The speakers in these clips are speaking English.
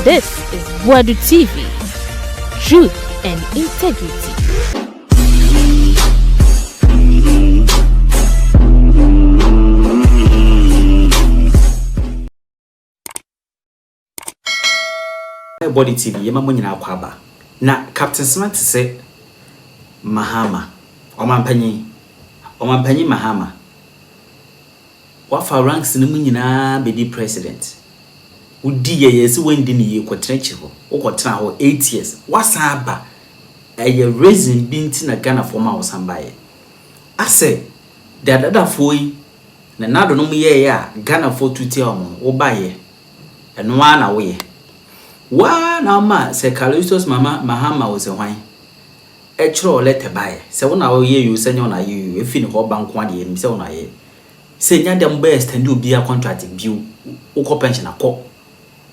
This is Boadu TV. Truth and integrity. Boadu TV, yema mo nyina akwaba. Na Captain Smart say Mahama, Omampanyi Mahama. Wafa ranks ni mu nyina be di president. Udi ye yesi wendi ni ye kwotrechi ho. Okotena ho 8 years. Wasa aba eye reason binti na Ghana for ma osambaye. Ase the other foi na nado no mu ye ya Ghana for tuti omo wo baye. Eno na wo ye. Wa na ma se Carlos Mahama was a wine. Echro letter by. Se wona wo ye you se na you efi ni ho bank one ye se wona ye. Se nya dem best and do be a contract view uko pension akọ.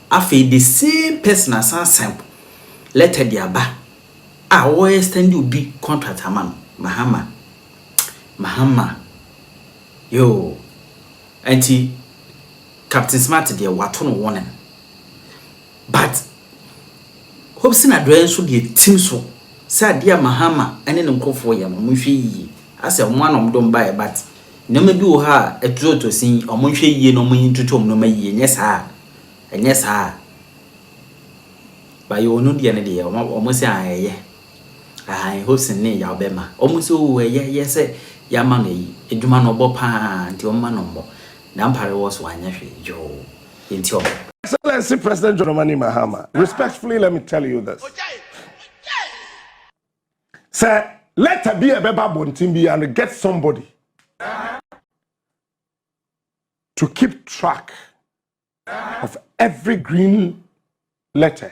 Afi the same person as sample letter dia ba. Ah wo extend you be contract man Mahama. Yo. Anti Captain Smart dia wato no warning. But Hopeson address so the team so say dia Mahama ene ne nkofo ya mo hwe yi ase mo anom dom bae but ne ma bi wo ha etuzo to sin o mo hwe yi no mo yintutom no ma yi enye saa ba yo no dia ne dia o mo se ayeye Hopeson ne ya obema o mo se o ye se ya ma no yi eduma no bo pa nti o ma no mbo na mpare wo so anya hwe yo enti o. Excellency President John Mahama, respectfully, let me tell you this. Sir, let her be a beba bontimbi and get somebody to keep track of every green letter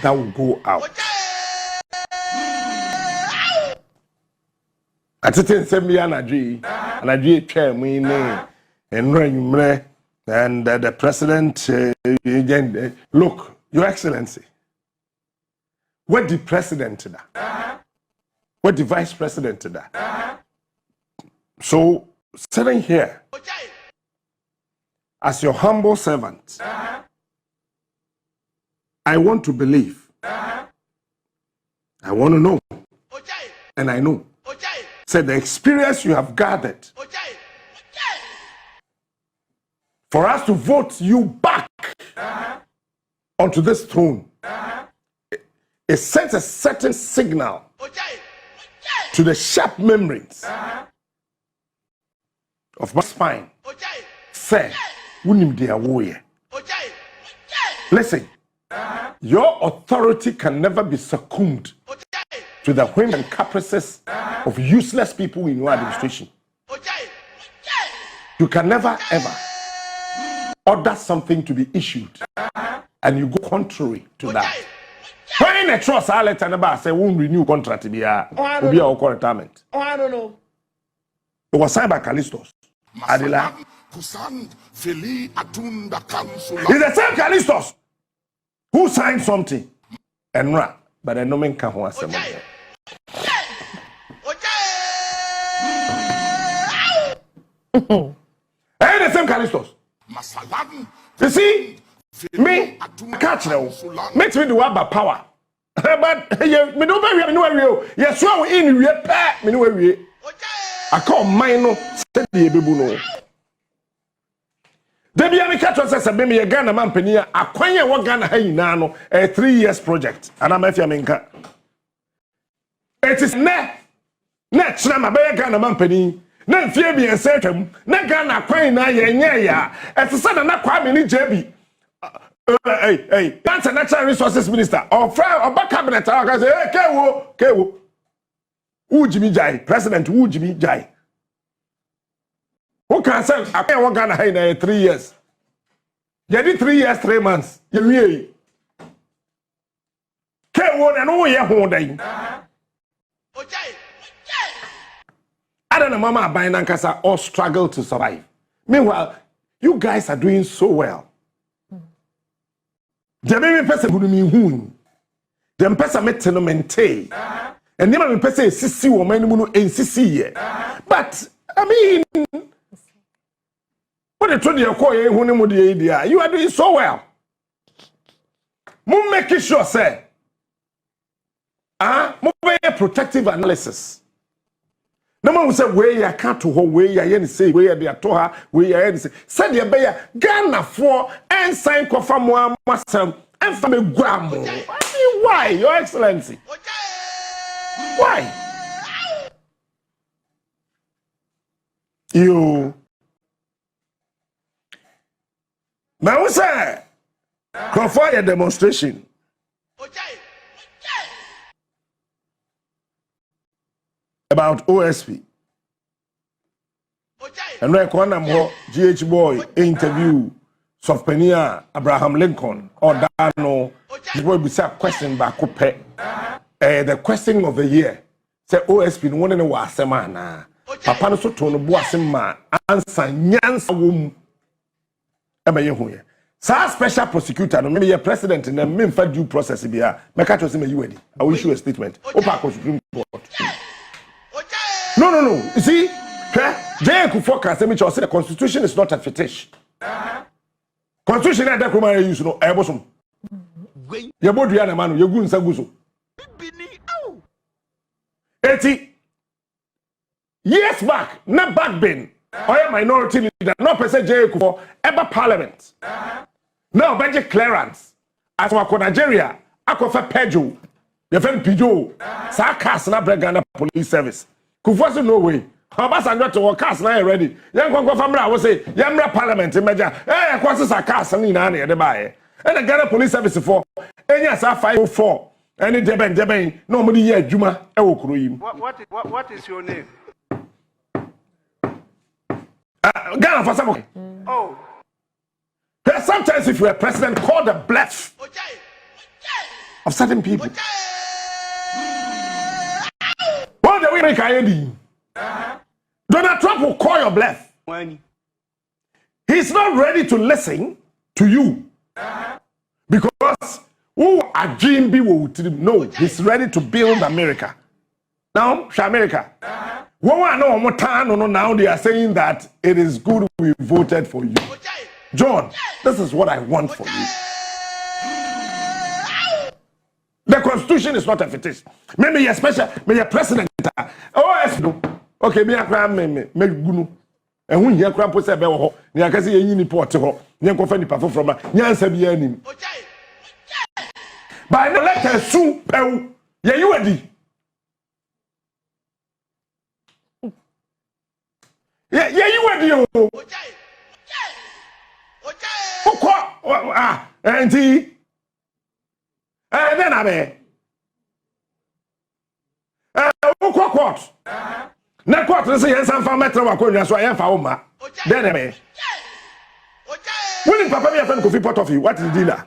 that will go out. I didn't say me and I chair me and and the president, look, Your Excellency, what the president did, what the vice president did. So, sitting here, as your humble servant, I want to believe, I want to know, and I know, so the experience you have gathered, for us to vote you back onto this throne, it sends a certain signal to the sharp memories of my spine. Say, listen, your authority can never be succumbed to the whim and caprices of useless people in your administration. You can never ever order something to be issued and you go contrary to that. When a trust I let another say won't renew contract to be a retirement. Oh, I don't know. It was signed by Callistos. Adila. It's the same Callistos who signed something and ran, but the nomen can't want some. And the same Callistos. You see, me, I catch now. Makes me do about power. But me don't know where yes, so we in we pay me know where I call mine no steady bebu no. Debi ami catch us say me ye Ghana man penia akwanya wo Ghana ha nyina no a 3 years project and am afia me nka. It is na chira ma be Ghana man peni na mfie bi ensetwam na Ghana kwan na ye nye ya etisa na kwa me ni jebi hey that's a natural resources minister or cabinet I say hey kewo Ujimi Jai president Ujimi Jai who can say I want Ghana in 3 years you did 3 years 3 months you wie kewo na no ye ho dan I don't know, Mama Bainankasa all struggle to survive. Meanwhile, you guys are doing so well. The baby person who mean who? The person met no maintain. And never person sissy woman who ain't sissy. But I mean, what the truth you call you are doing so well. Mo make sure say mo be protective analysis. No man will say where ya can't to where ya yen say where they are to her where ya yen say said the be Ghana for and sign kofa mo amasam and for me gram. Why, Your Excellency? Why? You now say confer a demonstration. About OSP. And when I GH boy interview Sofpenia Abraham Lincoln or Dano, this boy be say question back the question of the year. Say OSP no one know asema na. Papa no so to no bo asema answer nyansa wom. Ebe ye hu ye. Sa special prosecutor no me president na me mfa due process bia. Meka to say me you I will issue a statement. Opa ko Supreme Court. No. You see, Akufo can say the Constitution is not a fetish. Constitution is not use no ebosom. You both you na man, you go nsa guso. 80 years back, not back then. Or minority leader, no person Akufo ever parliament. Now budget clearance. As we go Nigeria, Akufo Pejo, the friend Pijo, Sakas na Ghana police service. Kufuasi no way. Obasanjo to work cast na ready. Yan kwankwa famra wo say yamra parliament meja. Kwasi sakas ni na na de bae. And the Ghana police service for enya sa 504. Any deben no mo di ye adwuma e wo kuro yim. What is your name? Ghana for some. Oh. Sometimes if you are president, call the bluff of certain people. What the way make IAD? Donald Trump will call your bluff. He's not ready to listen to you because who are GMB will no, he's ready to build America. Now, America. Now they are saying that it is good we voted for you. John, this is what I want for you. The Constitution is not a fetish. Maybe you're special, maybe you're president. Oh, yes, no. Okay, me akra me gunu. Ehun hia kra mpo se be wo ho. Ni akase yen ni port ho. Ni enkofa ni pafo from nyansa bi anim. By the letter su pew. Ye you adi. Ye you adi o. Enti then abe court na court say yen san fa metra wa konwa so yen fa wo ma then abe when papa me friend Kofi Port of you what is the dealer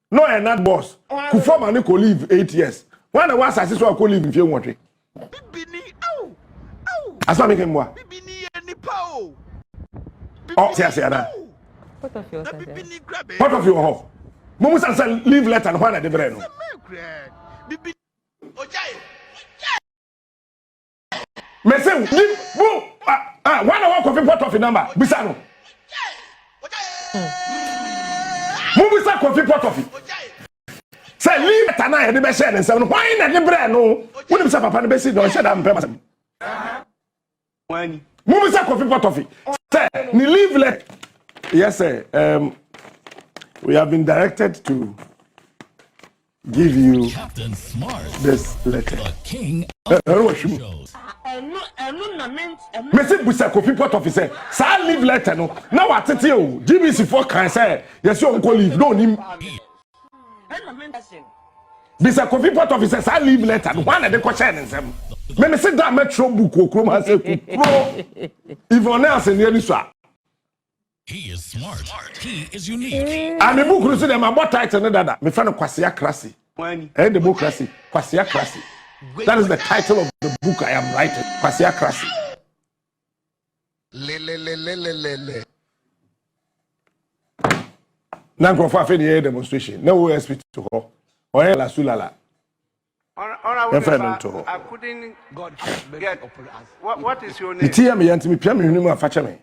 no and not boss ku former ni ko live 8 years when the was assist so ko live in few nwotwe bibini asma me kemwa bibini ni pa o see ana What of yours? What of your home? Mumu say leave letter and when I dey no. Me say leave one of Kofi Port of number bisa no. Mumu say Kofi Port of say leave letter na dey be share nsem no why na dey no. Woni say papa no be see don share am pay masem. Mumu say Kofi Port of say ni leave letter. Yes, sir. We have been directed to give you this letter. Mr. Busa Kofi Port Officer, say leave letter no. Now what it you? GBC for can say yes you uncle leave no him. Mr. Kofi Port Officer, say leave letter. One of the questions them. Me say that metro book okrom has say pro. If on else in the so. He is smart. He is unique. And the book say them about title no dada. Me friend Kwasiakrasi. And democracy, Kwasiakrasi. That is the title of the book I am writing. Kwasiakrasi. Now go for a demonstration. No OSP to her. Or la sulala. I couldn't get. What is your name? It's here me and me pia me hunu ma facha me.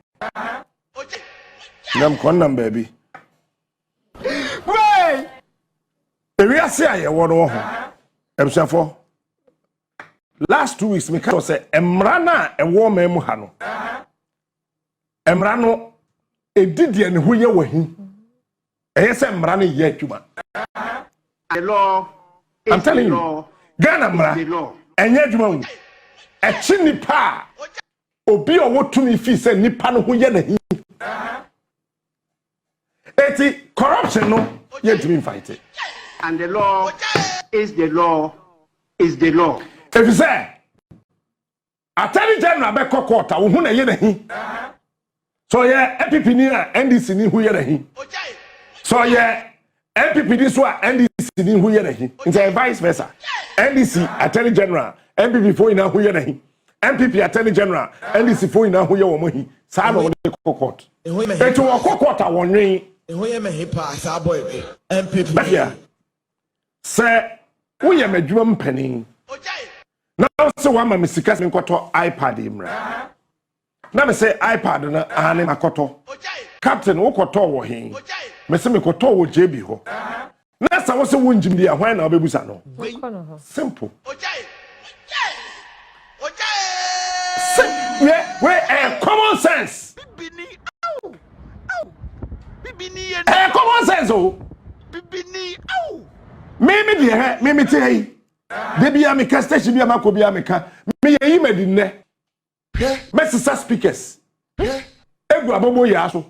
Nam kon nam baby. Wait! we are say one ho. Last 2 weeks, me can say emrana e wo memu ha no. Emrano e didi en hu ye wahi. E say emrana ye adwuma. The law. I'm telling you. Ghana mra. Enye adwuma wu. E chi nipa. Obi owo tumi fi say nipa no hu ye na hi. Eti corruption no ye tumi fight it. And the law is the law is the law. If you say Attorney General be court wo hu na ye na hi. So yeah, MPP ni na NDC ni hu ye na hi. So yeah, MPP this one NDC ni hu ye na hi. It's a vice versa. NDC Attorney General, MPP for ina hu ye na hi. MPP Attorney General, NDC for ina hu ye wo mo hi. Sa no de court. Eto wo court awonwen. Eho ye me hipa sa boy MPP. Bia. Say wo ye madwuma mpanin. Now so one me sika me nkoto iPad imra. Na me say iPad na ane makoto. Captain wo koto wo hen. Me say me koto wo JB ho. Na sa wo se wo njim dia hwan na obebusa no. Simple. Common sense. Common sense oh. Me tell Debi amika station bi amako bi amika me yi medinne mesisa speakers egu abobo ya so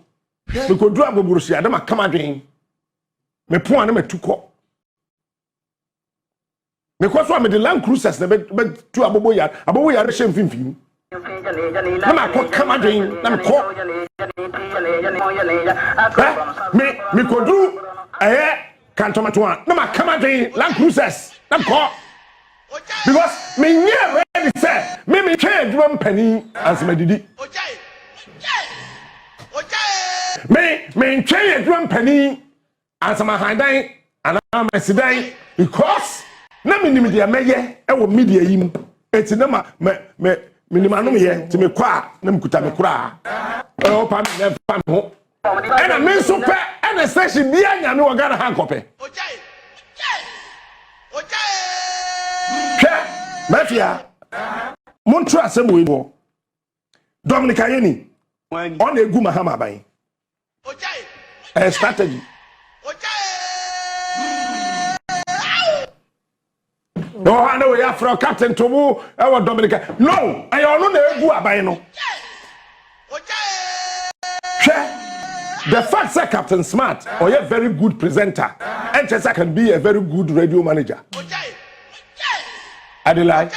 me ko dru aboburusi adam akama dwen me pon na metuko me ko so am the Land Cruisers na be tu abobo ya re shem fimfim na ma ko kama dwen na me ko me ko dru kantomato na ma kama dwen Land Cruisers na ko. Because me near ready say me change one penny as me didi. Me change one penny as my handan and I'm a sidai because na me nim dia meye e wo media yim eti na ma me minimano ye ti me kwa na me kuta me kura o pa me na fa me ho and I mean super and a station bia nya me wo Ghana hankope. Mafia, Montra Samuel Dominica Yeni on a good Mahama by a strategy. No, I know we are from Captain Tomu, our Dominica. No, I don't know who by no. The fact that Captain Smart or a very good presenter, and Chesa can be a very good radio manager. I lie.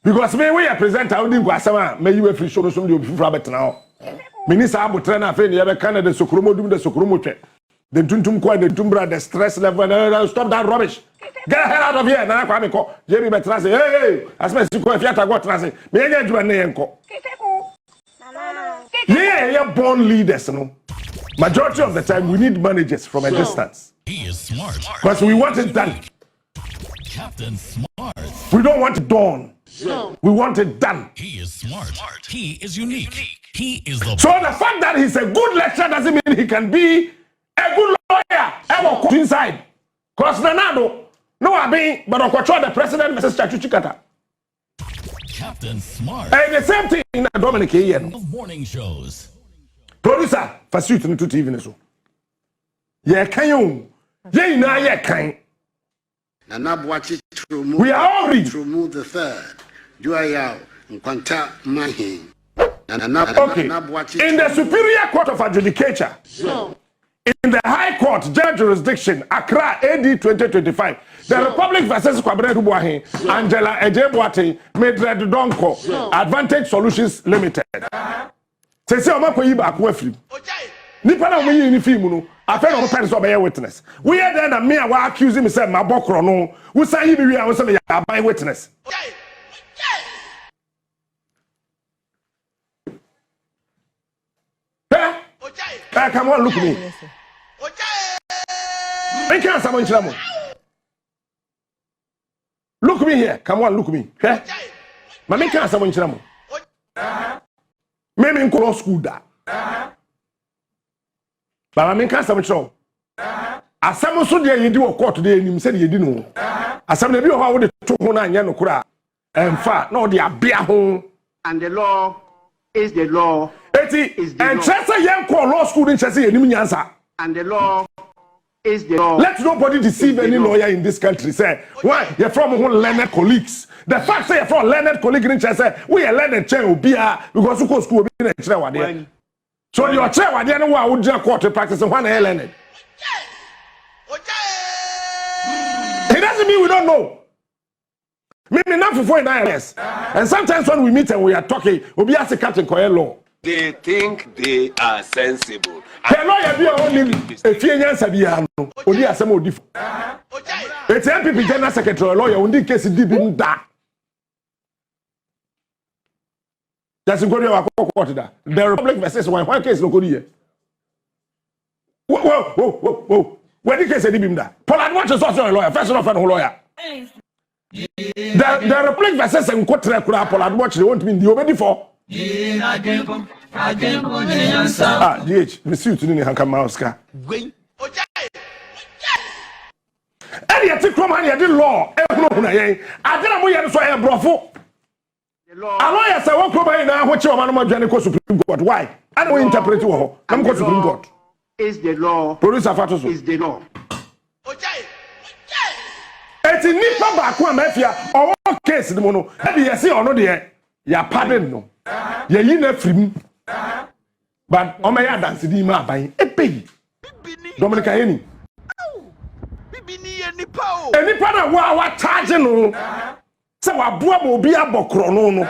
Because me we present I didn't go asama me you free show no some dey obi frabet now. Minister Abu trainer fe ne be Canada sokromo dum de sokromo twe. The tuntum ko the tumbra the stress level stop that rubbish. Get the hell out of here na kwa me ko. Je bi betra say hey as me si ko fiata go tra say me nya adwuma na yenko. Yeah, born leaders no. Majority of the time we need managers from a distance. He is smart. Because we want it done. Captain Smart. We don't want it done. No. We want it done. He is smart. He is unique. He is the. So the fact that he's a good lecturer doesn't mean he can be a good lawyer. Ever go inside. Because Nanado, no I mean, but I control the president, Mrs. Chachuchikata. Captain Smart. And the same thing in Dominic Ian. Of morning shows. Producer, for suit into TV so. Yeah, can you? Yeah, now yeah, can. We are all ready. Remove the third. Do I have contact my hand? Okay. In the Superior Court of Adjudicature, in the High Court, General Jurisdiction, Accra, AD 2025, the Republic versus Kwabena Dubuahin, Angela Ejeboate, Medred Donko, Advantage Solutions Limited. Say, I'm not going back with you. Nipa na we in film no afa no person so be witness we are there na me a accuse me say my bokro no we say he be we a say me ya witness come on look me I can't someone chamo look me here come on look me ma me can't someone chamo me in school da But I mean, can't some show. asam so de yedi wo court de enim se de yedi no asam na bi ho a wo de to ho na anya no kura emfa na wo de abia ho And the law is the law. Eti and chese yen call law school in chese yenim nyansa. And the law is the law. Let nobody deceive any lawyer in this country. Say, why you're from learned colleagues. The fact say you're from learned colleague in chese, we are learned chair obia because you go school be na chair wade. So your chair wade no wa would court practice when I learned. It doesn't mean we don't know. Me not for 9 years. And sometimes when we meet and we are talking, we ask the captain law. They think they are sensible. The lawyer be only a few years ago. Only a some different. It's MPP General Secretary lawyer. Only case deep in that. That's in Korea. The Republic versus one case no Korea. Whoa. When the case deep in that. Poland watch is also a lawyer. First of all, lawyer. The Republic versus and Kotra Poland watch. They want me the already for. DH, we see you today in Hankamauska. And yet, the crime and the law, I didn't know you saw a brofo. A lawyer said, what crime now? What your man of Supreme Court? Why? I don't interpret you. I'm going to Supreme Court. Is the law. Producer Fatoso. Is the law. It's in Nipa Bakua Mafia or case the mono. Maybe you see or no there. Ya pardon no. Ya yina free. But Omaya dance di ma by a pay. Dominica any. Any partner wa charging no. So wa bua mo bi abokro no.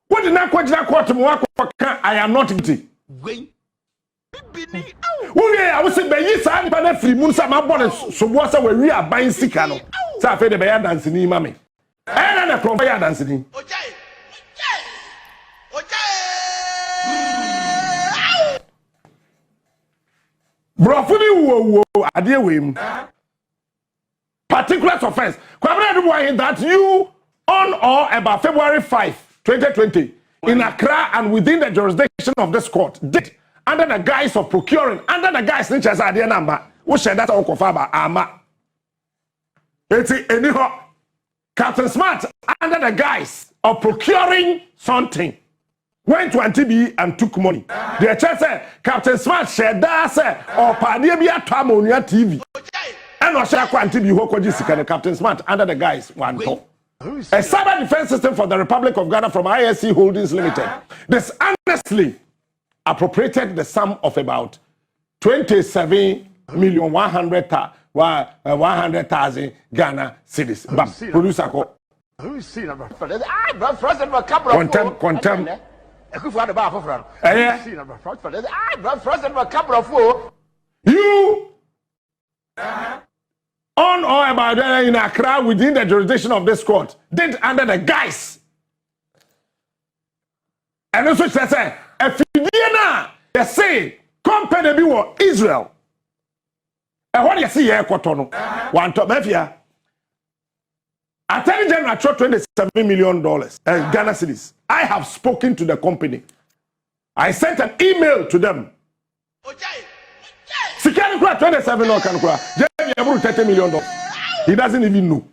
What did not quite court I am not guilty. I was saying by yes, I'm not free moon. Some bonnet so what's our we are buying Sicano. So I feel the bear dancing in mammy. And a provider dancing. Brofuni wo adie wem. Particular offense. Kwabena that you on or about February 5, 2020 in Accra and within the jurisdiction of this court did under the guise of procuring under the guise which is idea number we share that all confirm ama. It's anyhow Captain Smart under the guise of procuring something went to NTB and took money. The church said Captain Smart shared that say or Padia be at Tamonia TV. And was share NTB who could Captain Smart under the guise one top. A cyber defense system for the Republic of Ghana from ISC Holdings Limited. This honestly appropriated the sum of about 27,100,000 Ghana cedis. Bam, producer ko. Quantum. Akufo Addo ba afofra. You on or about in Accra within the jurisdiction of this court did under the guise. And also say if you they say company be what Israel. And what you see here kotono one top mafia. Attorney General $27 million Ghana cedis. I have spoken to the company. I sent an email to them. Security 27 or can $30 million. He doesn't even know.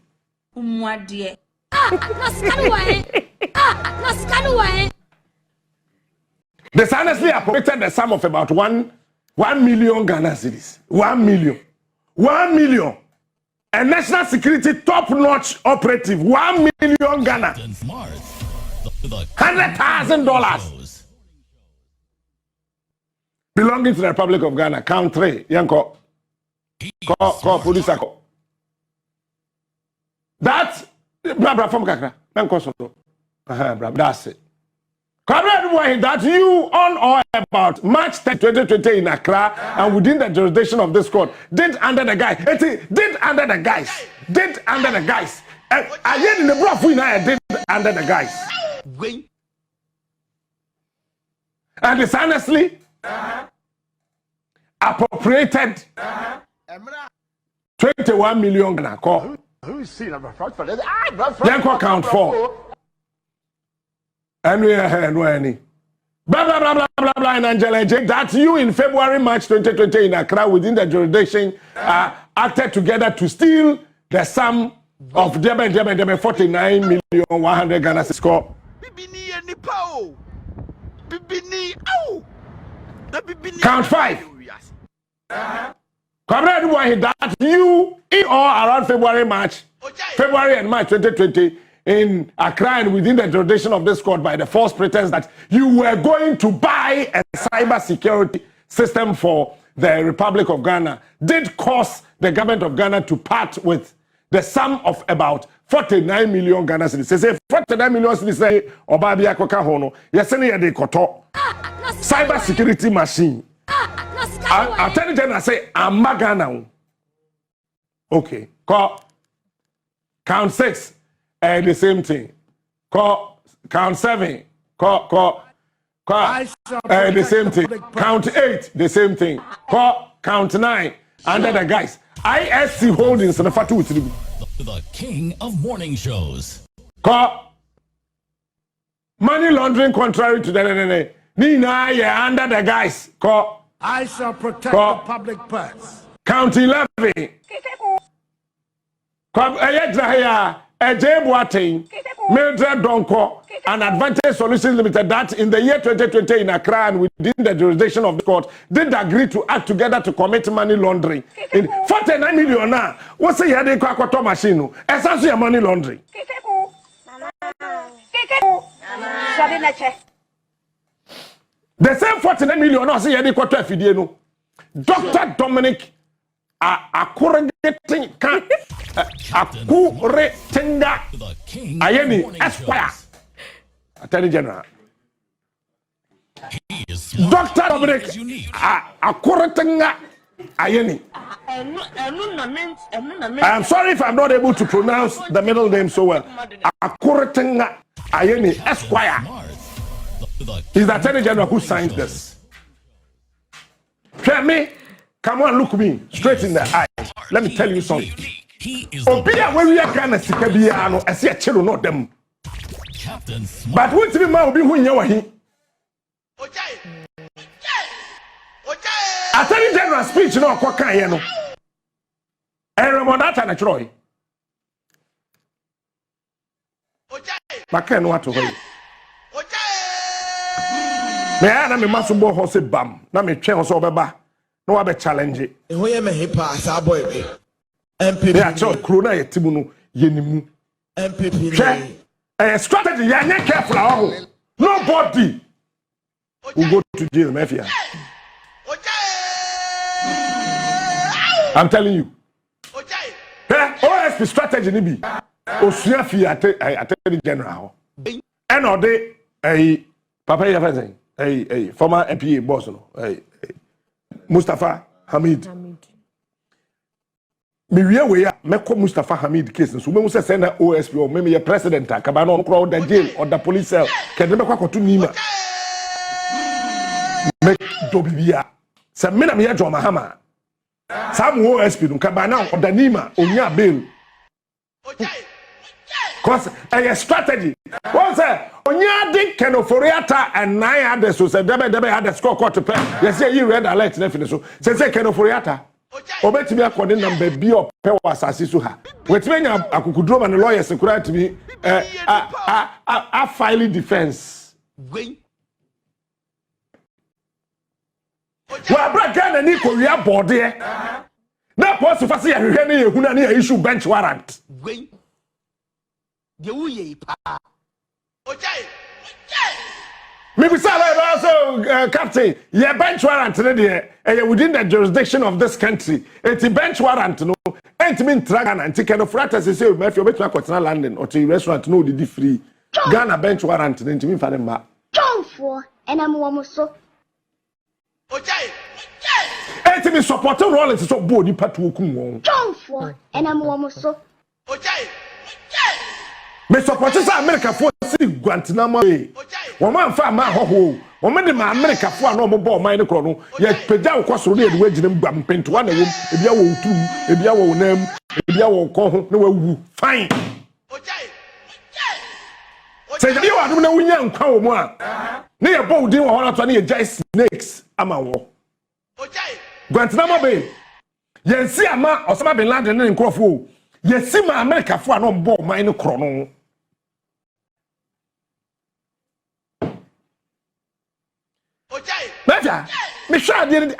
This honestly appropriated the sum of about 1 million Ghana cedis. 1 million. 1 million. A national security top-notch operative. 1 million Ghana. $100,000 belonging to the Republic of Ghana. Count 3. Yanko. Call police. That's bra from Kakra. That's it. That you on or about March 10, 2020 in Accra and within the jurisdiction of this court did under the guise. Did under the guise. Did under the guise. I did in the bluff we did under the guise. And it's honestly appropriated 21 million Ghana. Call. Then call count 4. And we are any. Blah, blah, blah, blah, blah, blah, and Angela Jake, that you in February, March 2020 in Accra within the jurisdiction acted together to steal the sum of 49,100,000 Ghana score. Count 5. That you in or around February and March 2020 in Accra and within the jurisdiction of this court by the false pretense that you were going to buy a cyber security system for the Republic of Ghana did cause the government of Ghana to part with the sum of about 49 million Ghana cedis. Say 49 million cedis say Obabia Koka Hono. Yesene ya de koto cyber security machine. I tell you, I say I'm Ghana. Okay, count 6. The same thing. Count 7. The same thing. Count 8. The same thing. Count 9. Under the guys. ISC Holdings and the Fatu. The king of morning shows. Money laundering contrary to the Nina, yeah, under the guys. I shall protect the public purse. Count 11. Mildred Donko, an Advantage Solutions Limited, that in the year 2020 in Accra and within the jurisdiction of the court, did agree to act together to commit money laundering. In 49 million now, what's the year they call machine? Essentially, money laundering. The same 49 million, no, see, they call Dr. Dominic. Akurating Akuratinga Ayeni Esquire Attorney General Dr. Dominic Akuratinga Ayeni. I'm sorry if I'm not able to pronounce the middle name so well. Akuratinga Ayeni Esquire is the Attorney General who signed this. Tell me. Come on, look me straight in the eye. Let me tell you something. Obia when we are Ghana Sikabia no I see a chelo not them. But what be ma obi hu nyawa hi. Attorney General speech no kwa kan ye no. Remonata na chroy. Baka no ato hoy. Me ana me masubo ho se bam na me twen ho so obeba. No one be challenge it. Who you me hipa as a boy? MPP. Yeah, so Corona yetimuno yenimu. MPP. Strategy. You are careful. Nobody will go to jail, mafia. I'm telling you. OSP strategy ni bi. Osua fi Attorney General. And all day, Papa Yafazen, former MPA boss no. Mustafa Hamid. Me we meko Mustafa Hamid case so me say na OSP or me president akaba no kro the jail or the police cell ke de meko akoto nima me do bibia se me na me ya Mahama sam OSP no kaba na or the nima onya bail cause a strategy what say onya de kenoforiata and 9 others so say debe had the score court to play you say you red alert na finish so say kenoforiata obetimi according number B or pay asase so ha wetimi nya akukudro man lawyers kura timi a file defense wa bra Ghana ni ko wia board e na post fa say ahwehwe na yehuna na issue bench warrant maybe also captain yeah bench warrant within the jurisdiction of this country it's a bench warrant no ain't mean Ghana and ticket of fratas say if you bet to London or to restaurant no the free Ghana bench warrant ain't mean for them John for and I'm almost so ain't mean supporting Rollins so board ni patu okum John for and I'm almost so me support America for Guantanamo. Woman fa ma ho. Woman de ma America for no mo ball mine kro no. Ye pagya wo kwaso no e de waginem gbam pento na wom. Ebia wo utum, ebia wo nam, ebia wo kon ho na wawu. Fine. Say you are doing a winner and come on. Near Boadu or Anthony Jay Snakes, I'm a war. Guantanamo Bay. Yes, see a man or some bin Laden in Crawford. Yes, see my America for an on board mine chrono. Major,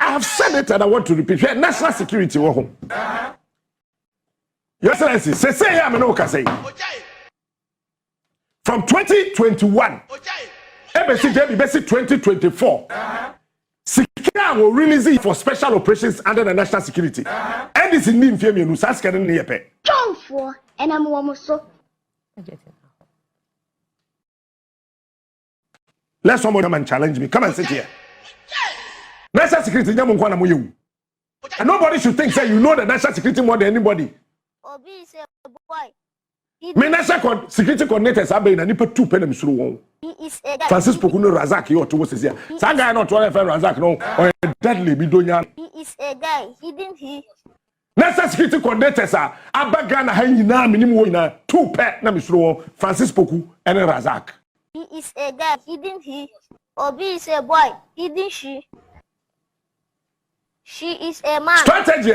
I have said it and I want to repeat. National security. Your Excellency, say I'm an okay. From 2021, MSC 2024, Sikira will release it for special operations under the national security. And this is Nim Femi Nusaska and Yepe. John for and I'm almost so. Let someone come and challenge me. Come and sit here. National security, and nobody should think say you know the national security more than anybody. Obi is a boy. Me national security coordinators are being and put 2 pennies through one. He is a guy. Francis Pokuno Razak, you to say, some guy not one friend Razak, no, or a deadly bidonia. He is a guy. He didn't he. National security coordinators are Abagana hanging now, minimum 2 pet Namisro, Francis Poku and Razak. He is a guy. He didn't he. Obi is a boy. He didn't she. She is a man. Strategy.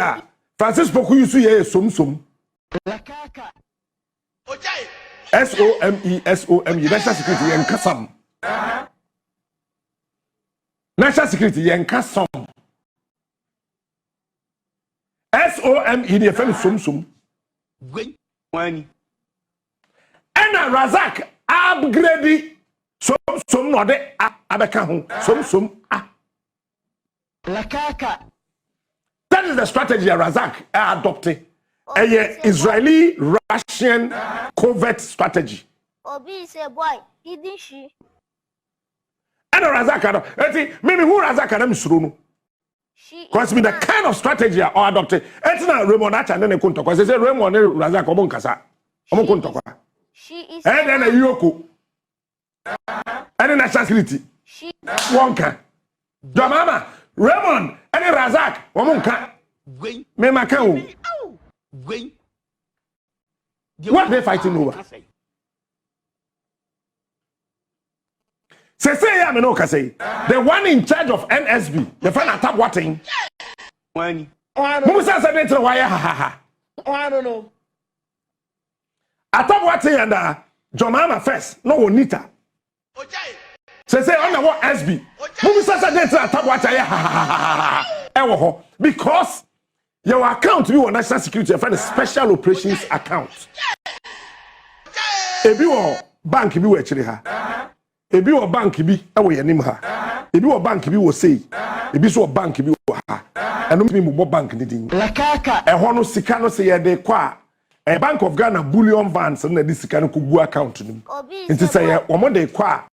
Francis Poku used to hear sum. SOME. National security and Kasam. National security and Kasam. SOME the FM sum. When And Razak upgrade sum no de abeka sum Lakaka. That is the strategy Razak adopted. A Israeli Russian covert strategy. Obi is a boy. He didn't she. And Razak maybe who Razak and Misruno. Because me the kind of strategy I adopted. It's not Raymond and then a kunto. Because they say Raymond Razak Omonkasa. Omonkunto. She is. And then a Yoko. And then national security. She. Wonka. Your mama. Raymond and Razak Omonka. Me Macau. What are they fighting over? Say, I'm no say. The one in charge of NSB, the friend attack watching. When Musa said it why I don't know. Attack watching and Jomama first, no Nita. Say, on what SB. Musa said it attack watching. Because your account you on national security, you find a special operations account. If you are bank, you actually have. If you are bank, you are name her. If you are bank, you will say. If you are bank, you are. And don't mean more bank needing. Lakaka. A hono sikano say de qua. A Bank of Ghana bullion vans and this sikano kubu account. It is a woman de qua.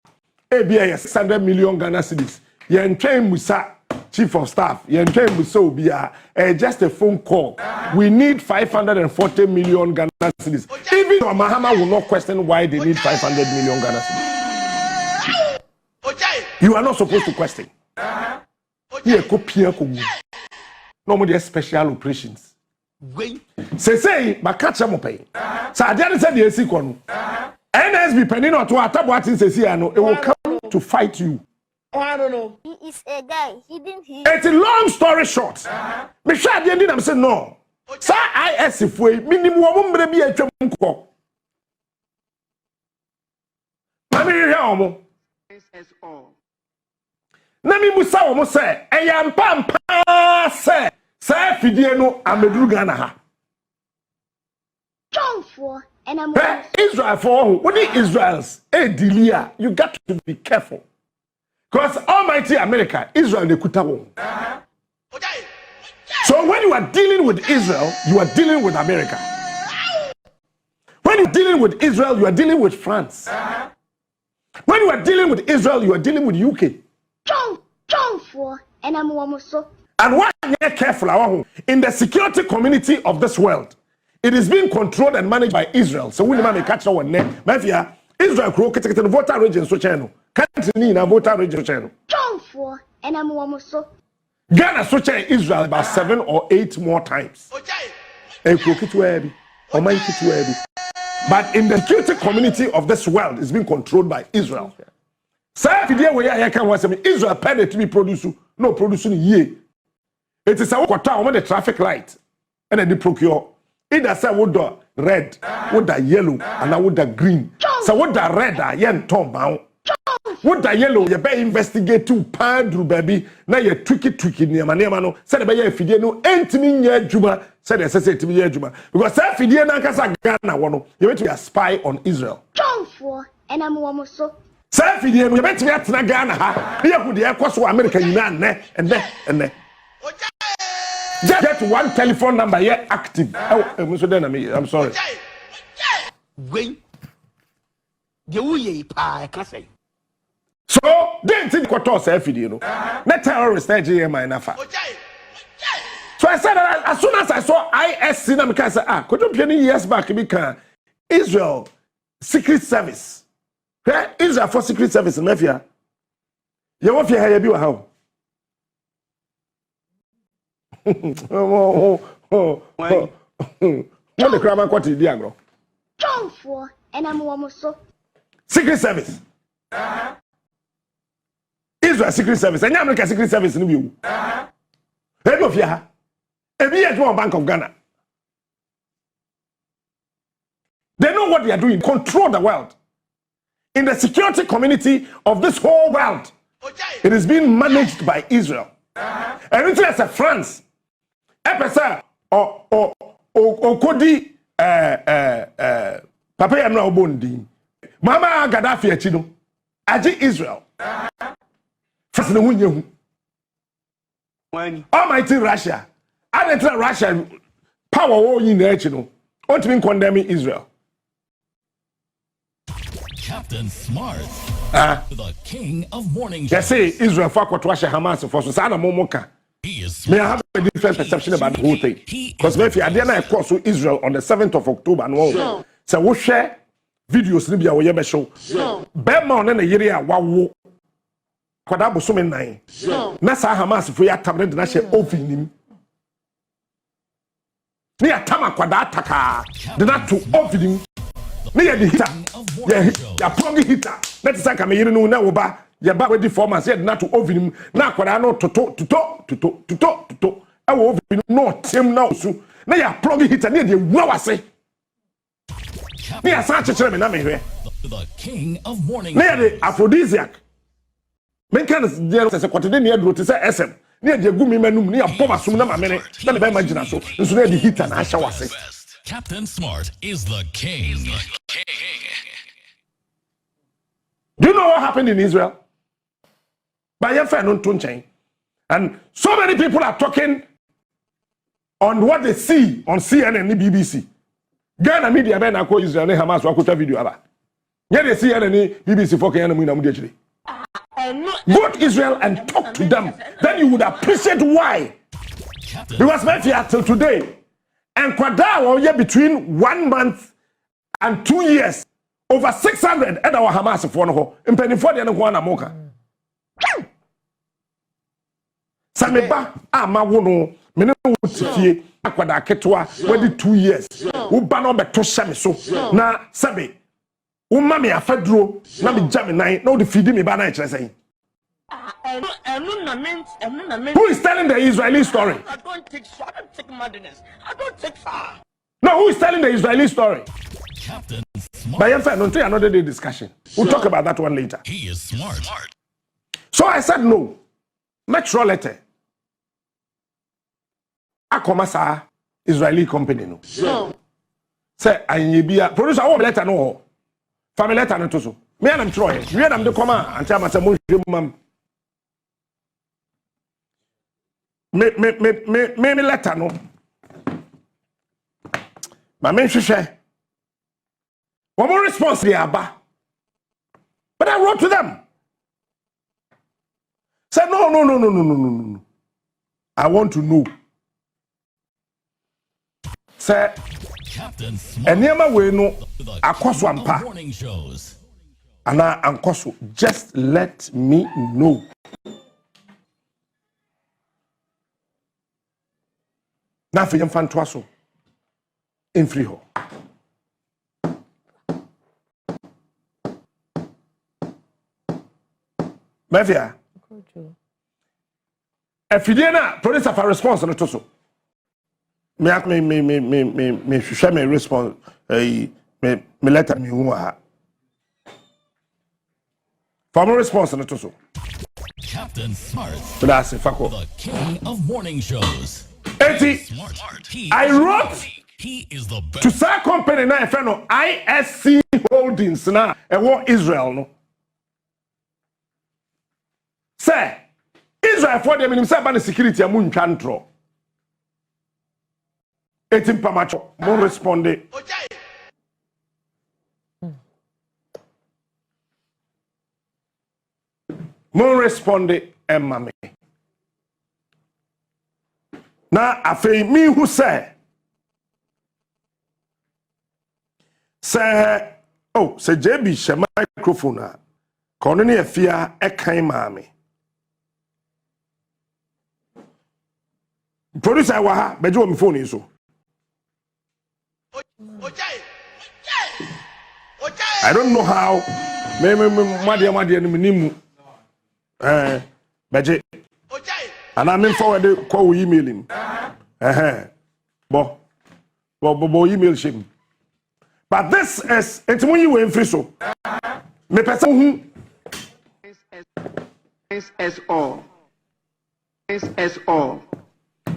ABA 600 million Ghana cedis. You train Musa. Chief of Staff, just a phone call. We need 540 million Ghana cedis. Even Mahama will not question why they need 500 million Ghana cedis. You are not supposed to question. Here, no more special operations. Say, but catch them up. So I didn't say the AC con. NSB penny or to attack what is it will come to fight you. I don't know. He is a guy. He didn't he. It's a long story short. Me sure the ending I'm saying no. Sa IS if we minimum woman be a twemko. Mami hear omo. SSO. Na mi musa omo say e ya mpampa say say fidie no ameduru Ghana ha. John for and I'm Israel for what is Israel's delia. You got to be careful. Because Almighty America, Israel ne kutawo. So when you are dealing with Israel, you are dealing with America. When you are dealing with Israel, you are dealing with France. When you are dealing with Israel, you are dealing with UK. John for and I'm almost so. And why are careful in the security community of this world? It is being controlled and managed by Israel. So we need to catch our neck. Mafia, Israel crow the voter region so channel. Can't na voter region channel. John for and I'm almost so. Ghana switch Israel about 7 or 8 more times. But in the security community of this world, it's being controlled by Israel. So if you can want Israel paid to be produced, no producing ye. It is a quarter on the traffic light, and then they procure. Either say would the red, would the yellow, and I would the green. So what the red are yen tom bound. What the yellow, you better investigate to Padru baby. Now you tricky near Manamano. Said by if you know, ain't me Juma. Said the said to me Juma. Because if you didn't Ghana, you went to be a spy on Israel. John for and I'm almost so. Say if you didn't, you went to be at Ghana. Here could the air America, you know, and then. Just get one telephone number here active. I'm sorry. Wait. I can say. So, then think what else you know. Not terrorist Nigeria nafa. So I said that as soon as I saw ISC, I said, could you be any years back because Israel Secret Service. Israel for Secret Service in Mafia. You want to hear you how? What the crime what is the John for and I'm almost so. Secret Service. Israel Secret Service. And American Secret Service in you. Head of ya. Bank of Ghana. They know what they are doing. Control the world. In the security community of this whole world, it is being managed by Israel. And it's as a France. Epesa or Kodi Papa Yamna Obondi. Mama Gaddafi Achino. Aji Israel. First no Almighty Russia. I don't Russia power war in the Achino. What mean condemning Israel? Captain Smart, the king of morning shows. They say Israel fuck what Russia Hamas for so sana momoka. He is May I smart. have a different perception about the whole thing. Because maybe I didn't cross to Israel on the 7th of October and all. So we share videos in the Oyebe show. Bema on the year wawo. Kwada bosume nine. Nasa Hamas for ya tabre na she oven him. Ni atama kwada ataka. The not to oven him. Ni ya the hitter. Ya plug hitter. Let us say come here no na oba. Ya ba ready for man said not to oven him. Na kwada no to. I will oven no team now so. Na ya plug hitter ni the wawase. Ni ya sa chechere me na me hwe. The king of morning Ni ya the aphrodisiac. Men kan dey say kwatede ni adro te say SM. Ni ya dey gumi manum ni ya bomba sum na mamene. Na me ba imagine so. Nso na the hitter na ahya wase. Captain Smart is the king. Do you know what happened in Israel? By your friend on Tunchain. And so many people are talking on what they see on CNN and BBC. Ghana media men are called Israel and Hamas wa kuta video aba. Yeah, they CNN and BBC for Kenya mu na mu dey. Go to Israel and talk to them. Then you would appreciate why. Because maybe till today, and Kwada between 1 month and 2 years, over 600 at our Hamas for no in penny for the Anahuana Moka. Sameba, ma wono, mene wotifie, Akwada Ketwa, where 2 years. Ubano beto shame so. Na Sabe, Umami a Fedro, Nami Jamini, no defeating me by saying. Who is telling the Israeli story? I don't take madness. I don't take far. No, who is telling the Israeli story? Captain Smart. By your friend, don't take another day discussion. We'll talk about that one later. He is smart. So I said no. Metro letter. Akomasa Israeli company no. Say Anyebia producer one letter no. Family letter no to so. Me and I'm Troy. Me and I'm the command and tell myself mam. Me letter no. My men share. One more response the Abba. But I wrote to them. Said no. I want to know. Say Captain Smart. Eniema we no The akoso king of ampa. morning shows. Ana ankoso. Just let me know. Na fe yemfa ntoaso. In free ho. Mafia. Efidie na police have a response no to so. Me share me response me letter me hu ha. For my response no to so. Captain Smart. That's Fako. The king of morning shows. 80. Smart. I wrote He is the best. to say company na friend no ISC Holdings na e wo Israel no. Say Israel for them in say ban security amu ntwa ntro. Etim pamacho mo responde. Mo responde emma me. Na afei mi hu say JB she microphone a kono ne afia e kan maame. Producer wa ha beje me phone so. I don't know how me madie no minimu beje and I mean forward call email him bo email him. But this is it's when you were free so me person who SSO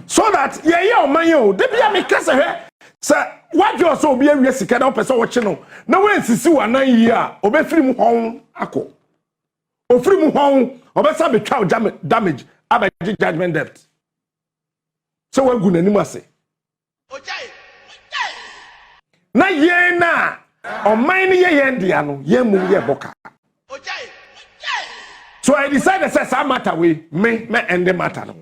so that yeah man yo de bia me kasa he say what you so be awie sika na person wo che no na we nsisi wa nan yi a obefiri mu hon akọ ofiri mu hon obesa be twa damage abaji judgment debt so we gu nanim ase na ye na oman ni ye ndia no ye mu ye boka so I decided say some matter we me end the matter no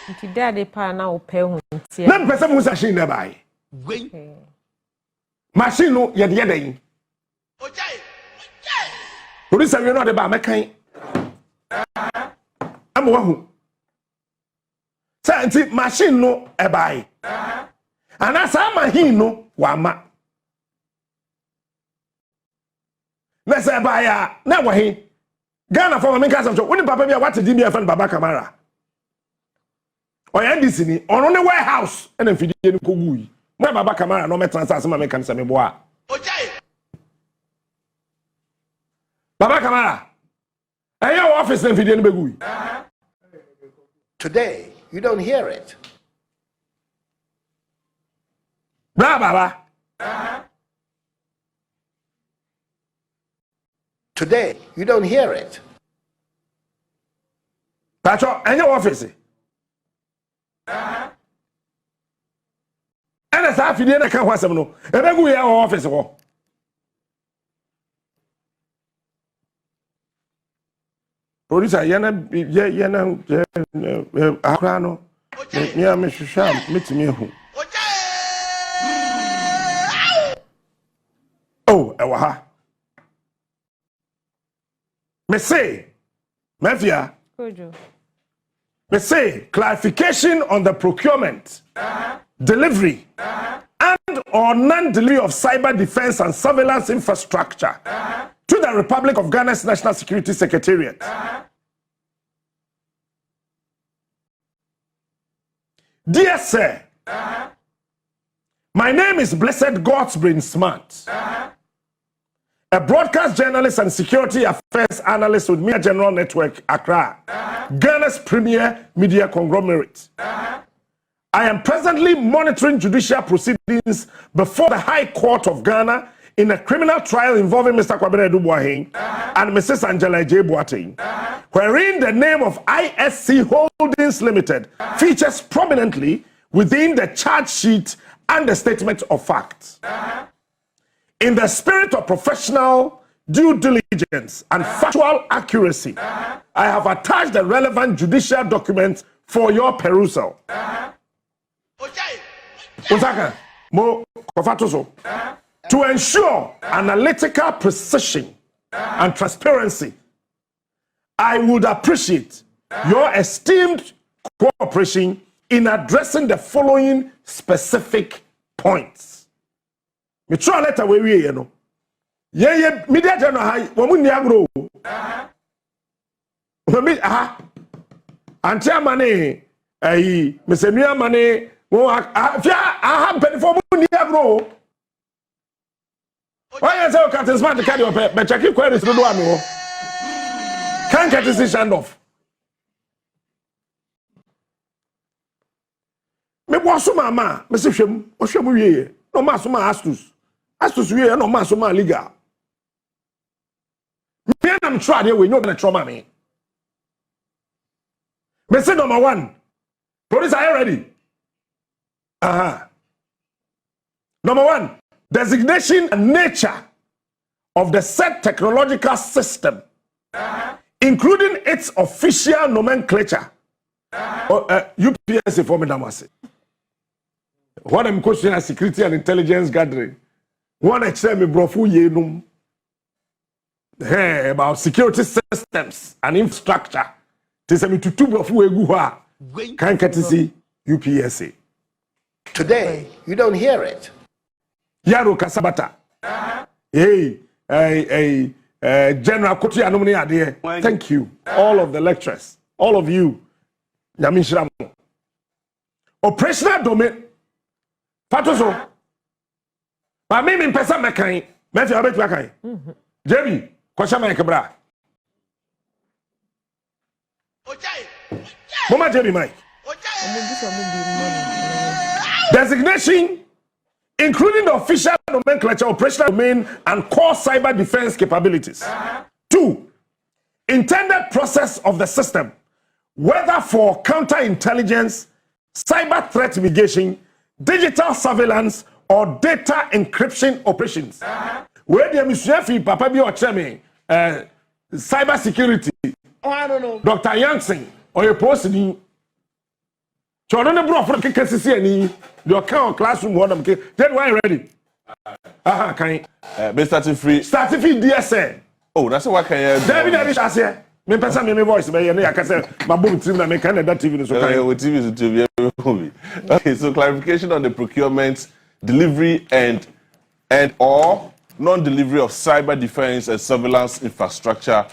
nti dade pa na ope hu ntia na pese mu machine na bai machine no ye de yin police we no de ba mekan am wa hu say nti machine no e bai ana sa machine no wa ma na say bai a na wa he Ghana for me kan say woni papa bia what di me fan baba camera oya dis ni ono ne warehouse na mfidie ni kogui mo baba camera no me transfer ma me kan say me boa baba camera your office na mfidie ni begui Today, you don't hear it. Baba. Today, you don't hear it. Pacho, your office. And as I feel I can't want some no. E be go your office wo. Producer yana akra no. Me am hwehwa metimi hu. Oh, ewa ha. Me say, Mafia. Kojo. Me say clarification on the procurement, delivery, and or non-delivery of cyber defense and surveillance infrastructure to the Republic of Ghana's National Security Secretariat. Dear Sir, my name is Blessed God's Smart, a broadcast journalist and security affairs analyst with Media General Network, Accra, Ghana's premier media conglomerate. I am presently monitoring judicial proceedings before the High Court of Ghana in a criminal trial involving Mr. Kwabena Duboahing and Mrs. Angela J. Boateng, wherein the name of ISC Holdings Limited features prominently within the charge sheet and the statement of facts. In the spirit of professional due diligence and factual accuracy, I have attached the relevant judicial documents for your perusal. To ensure analytical precision and transparency, I would appreciate your esteemed cooperation in addressing the following specific points. Me try letter we you know. Ye media general high, woman agro. Antia money, Mr. Nia money, I have penny for money agro. Why is our cat smart to carry up, but check queries to do one. Can't get this hand off. Me wasu mama, me se hwem, o hwem wie. No ma so ma astus. Astus wie no ma so ma legal. Me am try dey we no be trauma me. Me say number 1. Police, are you ready? Number 1, designation and nature of the said technological system, including its official nomenclature. UPS for me damase. What I'm questioning security and intelligence gathering. One exam me brofu yenum. Hey, about security systems and infrastructure. Tese me tutu brofu egu ha. Can't get to see UPSA. Today, you don't hear it. Yaro kasabata. Hey, General Kotu Anomni Ade. Thank you, all of the lecturers, all of you. Yamishram. Operational domain. Patoso. But me in person mekai. Me fi abet mekai. JB, kwasha mai kebra. Mama JB Mike. Designation, including the official nomenclature, operational domain, and core cyber defense capabilities. 2, intended process of the system, whether for counterintelligence, cyber threat mitigation, digital surveillance, or data encryption operations. Where the Mr. Papa bi ocheme cyber security. Oh, I don't know. Dr. Yankson or your posting. Children bro for the KCC any your classroom one them. Then why ready? Can be starting free. Starting free DSN. Oh, that's what can you. David Ashia. Me person me voice be you can say my boom team na me can that TV so can. With TV to be. Okay, so clarification on the procurement, delivery and or non-delivery of cyber defense and surveillance infrastructure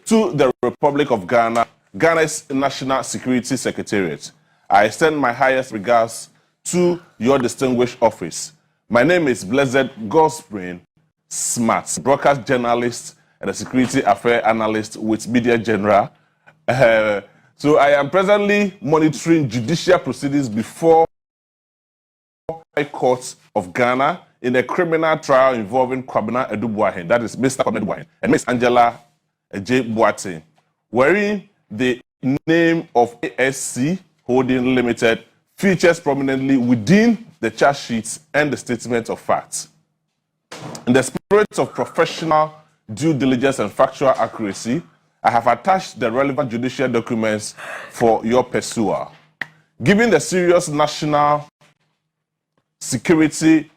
to the Republic of Ghana, Ghana's National Security Secretariat. I extend my highest regards to your distinguished office. My name is Blessed Gosprin Smart, broadcast journalist and a security affairs analyst with Media General. So I am presently monitoring judicial proceedings before High Court of Ghana in a criminal trial involving Kwabena Edubuahen, that is Mr. Kwabena Edubuahen, and Miss Angela J. Boateng, wherein the name of ASC Holding Limited features prominently within the charge sheets and the statement of facts. In the spirit of professional due diligence and factual accuracy, I have attached the relevant judicial documents for your perusal. Given the serious national security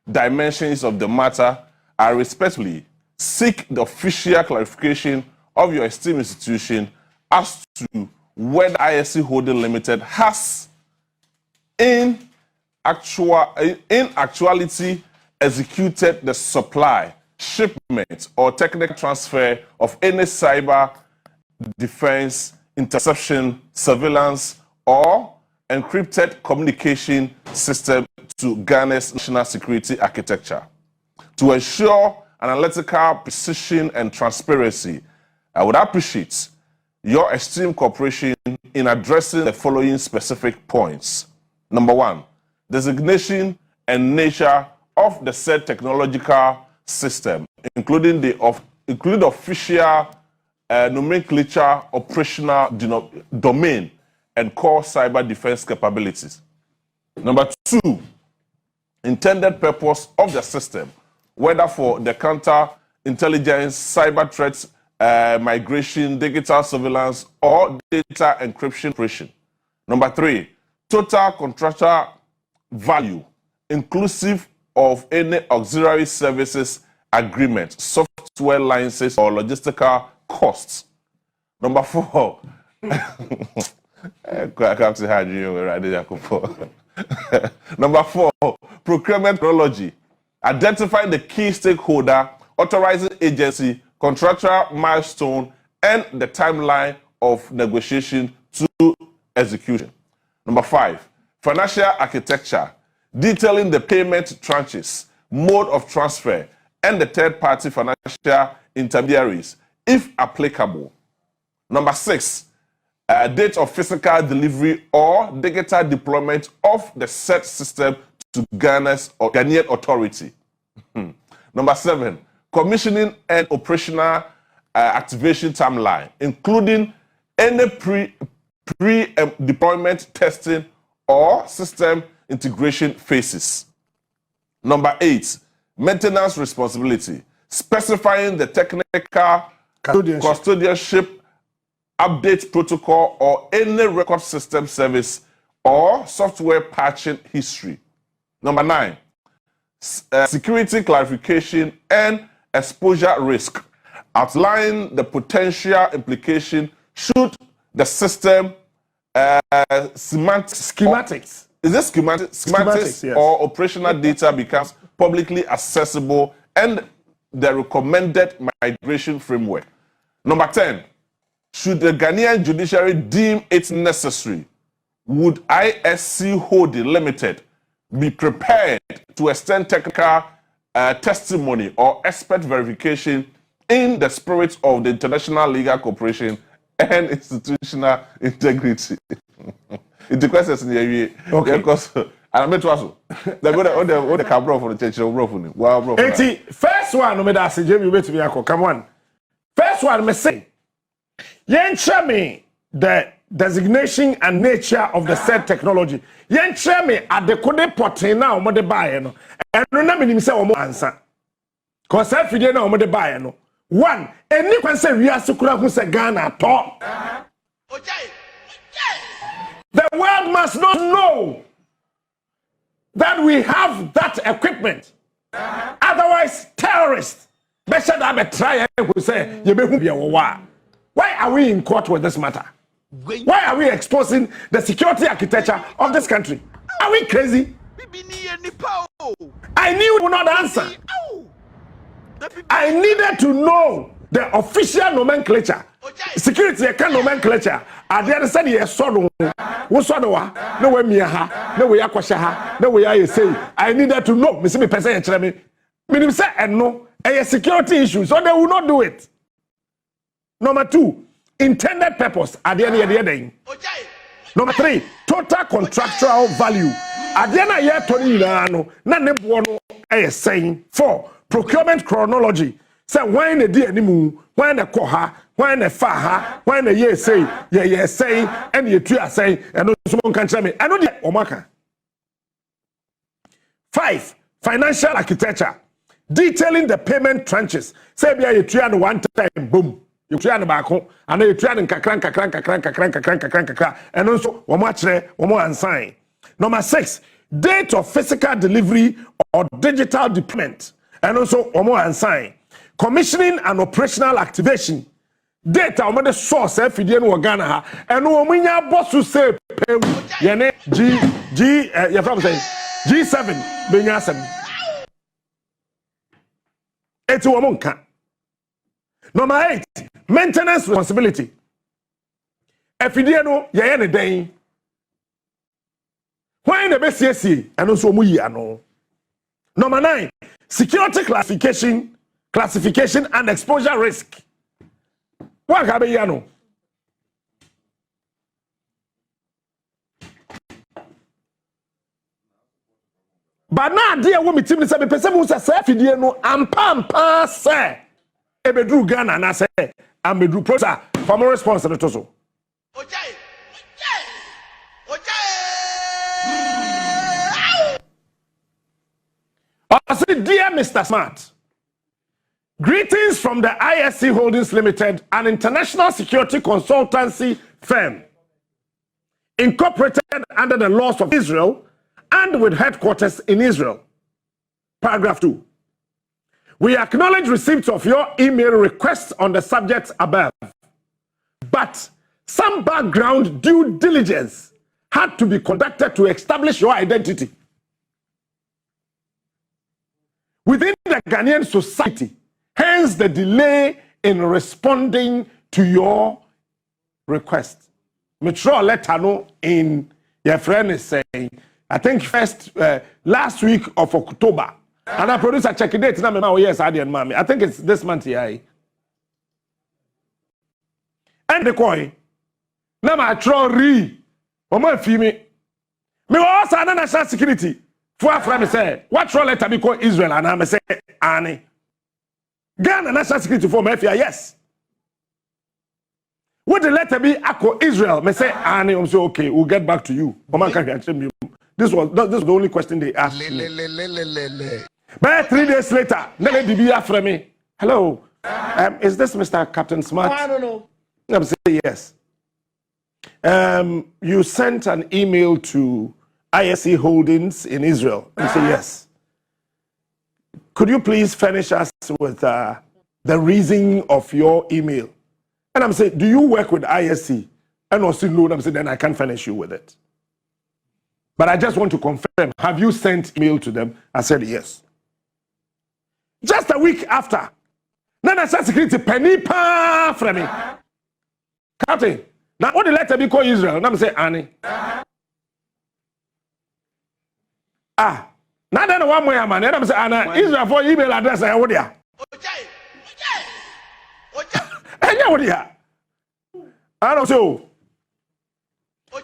dimensions of the matter, I respectfully seek the official clarification of your esteemed institution as to whether ISC Holding Limited has in actuality executed the supply, shipment, or technical transfer of any cyber defense, interception, surveillance, or encrypted communication system to Ghana's national security architecture. To ensure analytical precision and transparency, I would appreciate your esteemed cooperation in addressing the following specific points. Number 1, designation and nature of the said technological system, including the official nomenclature, operational domain, and core cyber defense capabilities. Number 2, intended purpose of the system, whether for the counter-intelligence, cyber threats, migration, digital surveillance, or data encryption operation. Number 3, total contractual value, inclusive of any auxiliary services agreement, software licenses, or logistical costs. Number 4, Number 4, procurement chronology. Identify the key stakeholder authorizing agency, contractual milestone, and the timeline of negotiation to execution. Number 5, financial architecture, detailing the payment tranches, mode of transfer, and the third-party financial intermediaries, if applicable. Number 6, date of physical delivery or digital deployment of the said system to Ghanaian authority. Number 7, commissioning and operational activation timeline, including any pre-deployment testing or system integration phases. Number 8, maintenance responsibility, specifying the technical custodianship update protocol or any record system service or software patching history. Number 9, security clarification and exposure risk, outlining the potential implication should the system schematics. Is this schematics yes. Or operational data becomes publicly accessible and the recommended migration framework. Number 10, should the Ghanaian judiciary deem it necessary, would ISC Holding Limited be prepared to extend technical testimony or expert verification in the spirit of the international legal cooperation and institutional integrity? It questions in the area. Okay. Because I met also. They go the cabro for the church. Wow, bro. First one, no matter say Jamie wait to me. Come on. First one, me say. Yen me the designation and nature of the said technology. Yen me at the code portain now mo de buy no. And no na me say omo answer. Cause if you na omo de buy no. One, any kwan say we asukura hu say Ghana to. The world must not know that we have that equipment. Otherwise, terrorists, better than a try who say, why are we in court with this matter? Why are we exposing the security architecture of this country? Are we crazy? I knew you would not answer. I needed to know the official nomenclature. Security nomenclature. At the other side, yes, no way me ha, no way akwasha, no way I say. I needed to know. Me say me person me. Me say and no, a security issue, so they will not do it. Number 2, intended purpose. At the end of the day. Number 3, total contractual value. At the end of the year, Tony no, na nebuono saying. 4, procurement chronology. Say when the day animu, when the koha, when the faha, when the ye say, ye say, and ye two are saying, and no someone can tell me. I know the omaka. 5, financial architecture, detailing the payment tranches. Say be a 3 and 1 time, boom. You try and back home, and then you try and kakran, and also one more unsigned. Number 6, date of physical delivery or digital deployment, and also one more unsigned. Commissioning and operational activation. Data on the source FDN Ghana ha and wominya boss to say yene G7 benyasem. Eti womonka. Number 8, maintenance responsibility. FDN yene den. Why the BCSC and also muyi ano. Number 9, security classification and exposure risk. What have you know? But now, dear woman, Tim said, person who says, "Fidie no, I'm pampa say." Ebedru Ghana na say, I'm bedru prosa. For more response to the so. I said, dear Mr. Smart. Greetings from the ISC Holdings Limited, an international security consultancy firm incorporated under the laws of Israel and with headquarters in Israel. Paragraph 2. We acknowledge receipt of your email requests on the subjects above, but some background due diligence had to be conducted to establish your identity. Within the Ghanaian society, Hence the delay in responding to your request. Metro letter no in your friend is saying, I think last week of October. And I produce a check date. Now, yes, I didn't, mommy. I think it's this month here. And the coin. Now, I try re. Mama, fee me. Me also have national security. For me say, what troll letter be called Israel? And I say, Annie. Ghana national security for me, yes. Would the letter be Ako Israel? Me say, Annie, I'm so okay. We'll get back to you. This was the only question they asked me. But 3 days later, Nele Dibi after me. Hello, is this Mr. Captain Smart? I don't know. I'm saying yes. You sent an email to ISC Holdings in Israel. I say yes. Could you please furnish us with the reason of your email? And I'm saying, do you work with ISC? And also no, I'm saying, then I can't furnish you with it. But I just want to confirm, have you sent email to them? I said yes. Just a week after, national security penny pa from me. Captain, now what the letter be called Israel? And I'm saying, Annie. Now then one more man. And I'm saying, Anna, Israel for email address. I would ya. And you would ya. I don't know.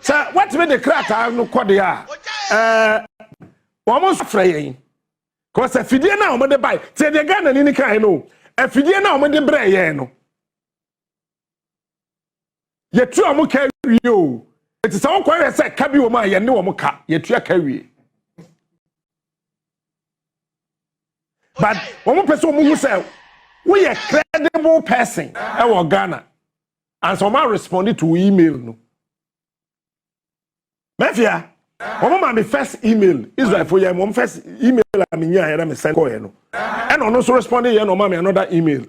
So what made the crack? I no quad ya. Almost fraying. Because if you didn't know what they buy, say the gun and any kind no. If you didn't know what they bray, no. Yet you are carry you. It is all quite a set, Cabby woman, you know, Moka, yet you are carry. But one person who said, we are credible person, our Ghana. And so I responded to email. No. Mafia. One my first email Israel for your mom first email I mean yeah me send call no and on also responding here no mommy another email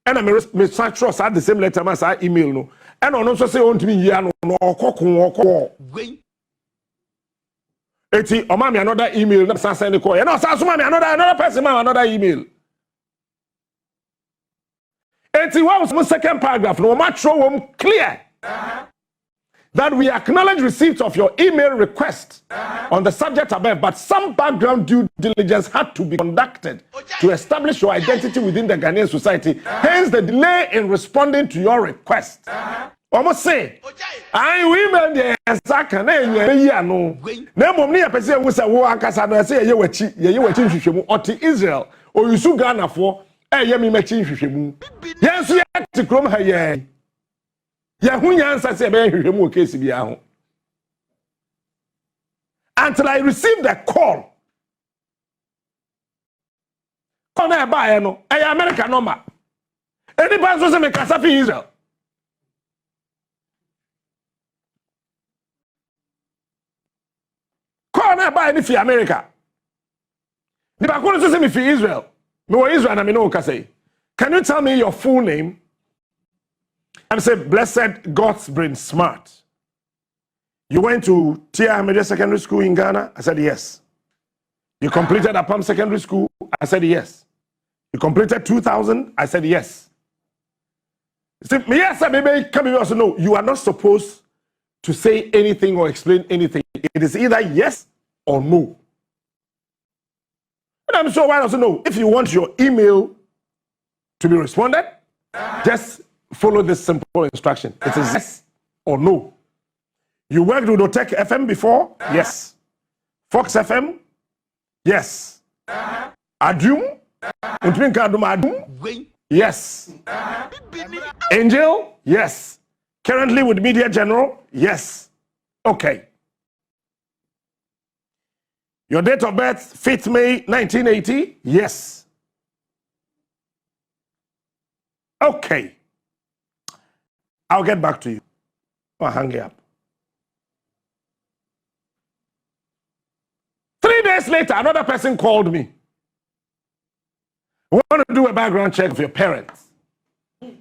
and I me trust at the same letter as I email no and on also say on to me here no okoko eti o mommy another email na send call and also mommy another person another email eti what was my second paragraph no match show clear that we acknowledge receipt of your email request on the subject above, but some background due diligence had to be conducted to establish your identity within the Ghanaian society. Hence the delay in responding to your request. Almost say, I email the exact name. No, no, me a person who said, "Wo akasa na say ye wachi hwehwemu oti Israel or you su Ghana for ye me machi hwehwemu." Yes, ye ti krom ha ye. Until I received a call. Call na buy no, American number. Anybody who say me kasa fi Israel. Call na buy ni fi America. The back one say me fi Israel. Me wa Israel na me no kasa. Can you tell me your full name? I said, Blessed God's Brain Smart. You went to Tia Ahmed Secondary School in Ghana? I said, yes. You completed Apam Secondary School? I said, yes. You completed 2000? I said, yes. See, yes, maybe come here also no. You are not supposed to say anything or explain anything. It is either yes or no. And I'm sure why also no. If you want your email to be responded, just follow this simple instruction. It is yes or no. You worked with Otech FM before? Yes. Fox FM? Yes. Adum? Adum? Yes. Angel? Yes. Currently with Media General? Yes. Okay. Your date of birth, 5th May 1980? Yes. Okay. I'll get back to you. I'll hang it up. 3 days later, another person called me. I want to do a background check of your parents. And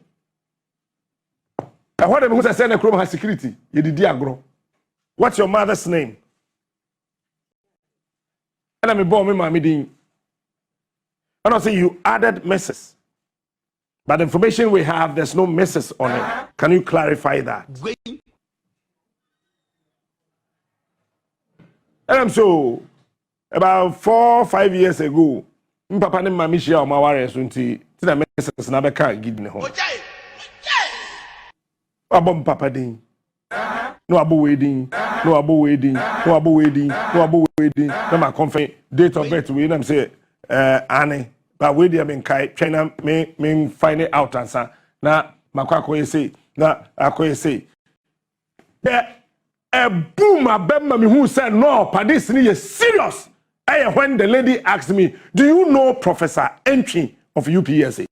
what I said, I has security. You did agro. What's your mother's name? And I'm born with my meeting. And I say you added Mrs. But the information we have, there's no misses on it. Can you clarify that? And so, about 4 or 5 years ago, Papa and Mammy share on my warriors until the misses never can't give me home. Abom Papa Ding. No abu wedding, no abu wedding, no abu wedding, no abu wedding. No my confirm date of birth. We them say Annie. But we dey been kai China me find it out answer. Na makwako say na akoye say. A boom abemma me who said no, this is serious. When the lady asked me, do you know Professor Entry of UPSA?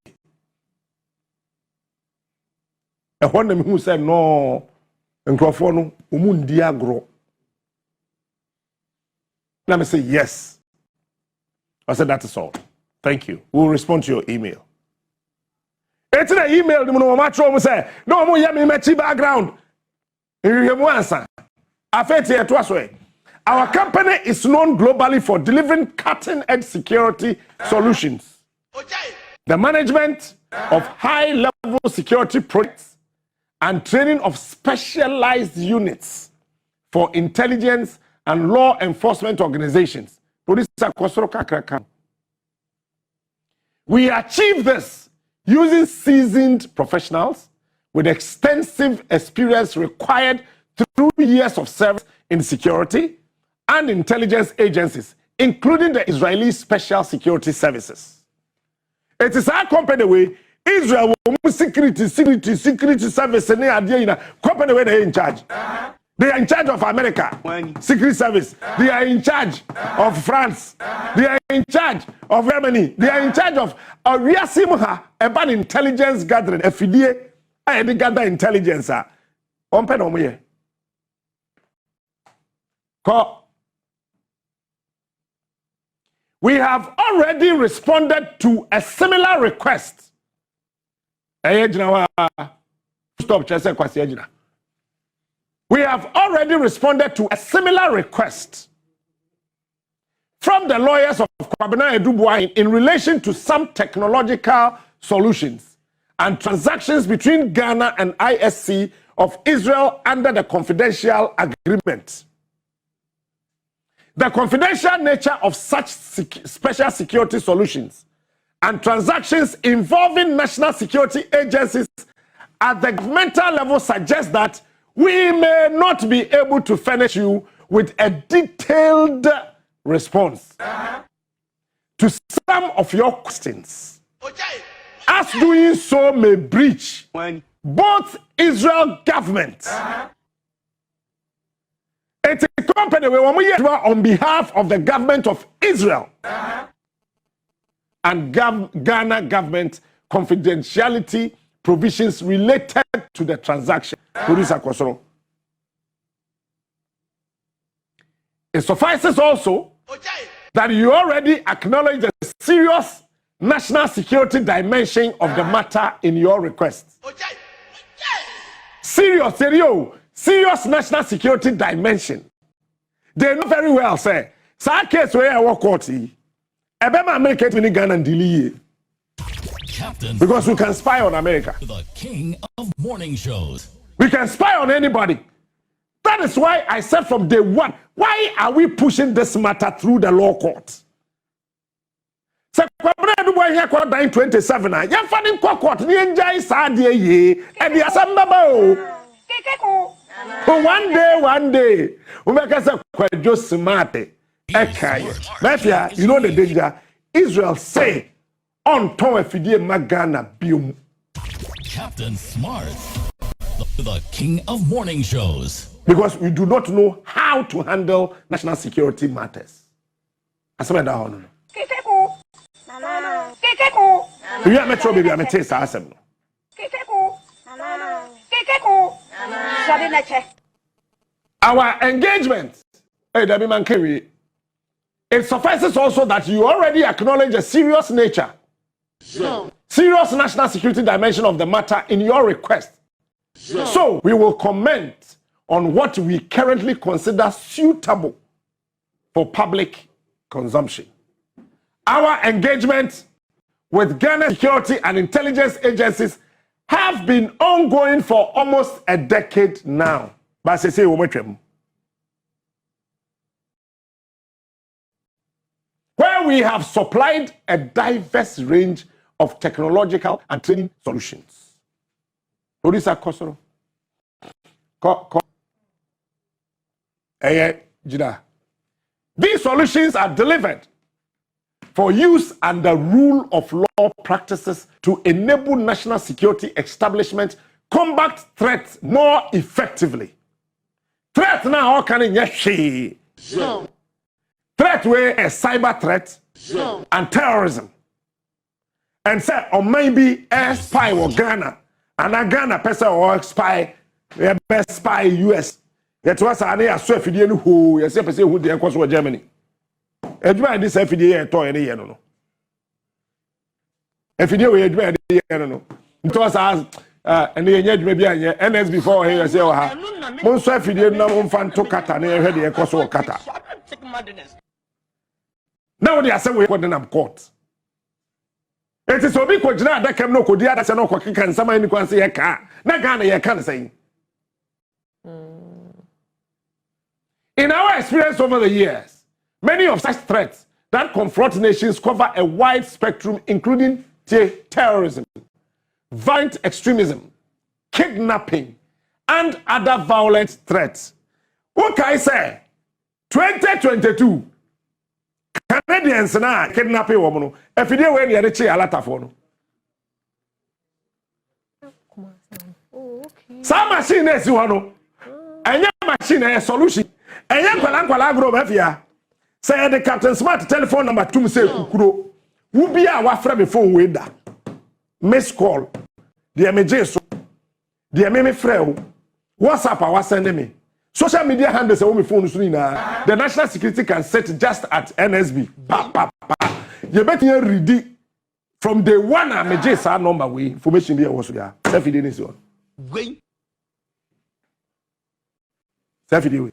And when the who said no, and Crawford umundi agro. Let me say yes. I said that is all. Thank you. We'll respond to your email. It's an email. No matter say no more yami mechi background. You answer. Our company is known globally for delivering cutting-edge security solutions. The management of high-level security projects and training of specialized units for intelligence and law enforcement organizations. We achieve this using seasoned professionals with extensive experience required through years of service in security and intelligence agencies, including the Israeli Special Security Services. It is our company way Israel security service company where they are in charge. They are in charge of America, Secret Service. They are in charge of France. They are in charge of Germany. They are in charge of about intelligence gathering. FDA, I gather intelligence. We have already responded to a similar request. We have already responded to a similar request from the lawyers of Kwabena Edubua in relation to some technological solutions and transactions between Ghana and ISC of Israel under the confidential agreement. The confidential nature of such special security solutions and transactions involving national security agencies at the governmental level suggests that we may not be able to furnish you with a detailed response to some of your questions. As doing so may breach both Israel government. It's a company on behalf of the government of Israel and Ghana government confidentiality provisions related to the transaction. It suffices also that you already acknowledge the serious national security dimension of the matter in your request. Serious national security dimension. They know very well, say, sa case where I work court, Ebema make it in Ghana and delay. Because we can spy on America. The king of morning shows. We can spy on anybody. That is why I said from day one, why are we pushing this matter through the law court? So, here 27, you're finding court, the enjoy Sadia, and the assembly. One day, we make us just smart. Okay, you know the danger. Israel say, on Tom Fidie Magana Bium. Captain Smart, the king of morning shows. Because we do not know how to handle national security matters. I said that on. You are metro baby, I'm a taste assembly. Our engagement, it suffices also that you already acknowledge a serious nature, serious national security dimension of the matter in your request. So we will comment on what we currently consider suitable for public consumption. Our engagement with Ghana security and intelligence agencies have been ongoing for almost a decade now. But say where we have supplied a diverse range of technological and training solutions. Producer Kosoro. These solutions are delivered for use under rule of law practices to enable national security establishment combat threats more effectively. Threat now can in no. Threat where a cyber threat no. And terrorism. And say or maybe a spy or Ghana and a Ghana person or spy spy US. That was an air so if you who you say who the cause of Germany. Edward this FDA to any year no. FDA we Edward no. It was as and the maybe NS before here say ha. Mon so FDA na mon fan to kata na head the cause of kata. Now they are saying we am court. It is obi ko gina da kam no ko dia da se no ko kan sama ni kwan say ye ka. Na Ghana ye kan say. In our experience over the years, many of such threats that confront nations cover a wide spectrum, including terrorism, violent extremism, kidnapping, and other violent threats. What can I say? 2022, Canadians na kidnapping woman. If you don't wear the chair, a lot of one. Some machine is one. Any machine is a solution. And yan kwala agro mafia say the Captain Smart telephone number 2 say kukuro wo bia wa fra me phone we da miss call the emergency so the me frɛ WhatsApp I was sending me social media handles say me phone so na the national security can set just at NSB you better ready from day one emergency number we information there was ya self dey this one we self dey.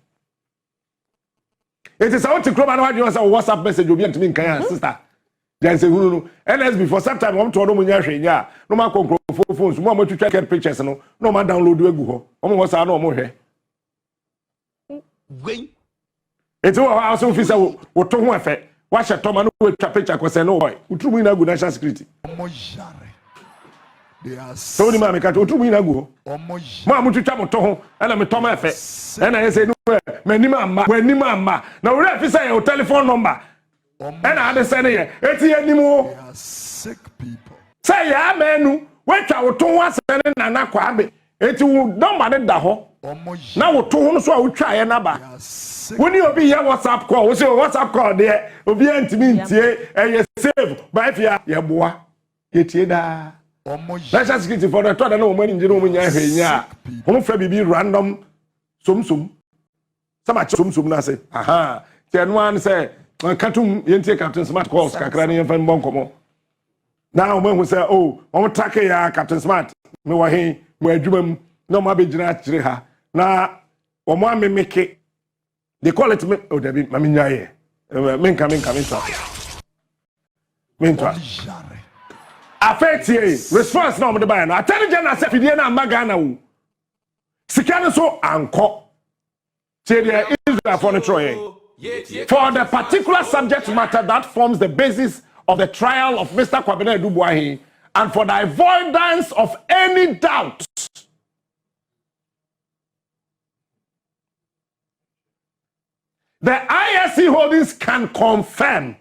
It is out to club and you say WhatsApp message will be to me kan sister. Then say no. NSB for some time I'm to no munya hwenya. No ma control phones, mo ma twitwa get pictures no. No ma download egu ho. Omo wo sa na omo hwe. We. It's all house officer wo to ho efe. Wa hye to ma no we twa picture ko say no boy. Utrumu ina gu national security. Omo jare. They are so ni ma me ka to utrumu ina gu ho. Omo jare. Ma mu twitwa mo to ho. Ana me to ma efe. Ana ye say no Menima now we have to say your telephone number. And I understand here. Eti anymore. They are sick people. Say ya menu. When you to one sending na kwabe. Eti number da ho. Now to one so we try number. When you be here WhatsApp call, we say WhatsApp call there. Obi antimi ntie e save. Ba if ya boa. Ye tie da. National security for the third na o mani nje no munya hwenya. Ho fra bibi random sum. Some na say, aha. Then one say, Katum yente Captain Smart calls Kakrani and Fan Bonkomo. Now when we say, oh, I'm tracking ya Captain Smart. Me wa he, where Jubem, no ma be jina triha. Na Oma me make it. They call it me oh Debbie, Maminya. Men coming to. Affect ye, response no the buy. I tell you, I said, Fidiana Magana. Sikana so anko. Israel for the particular subject matter that forms the basis of the trial of Mr. Kwabena Dubois and for the avoidance of any doubt, the ISC Holdings can confirm,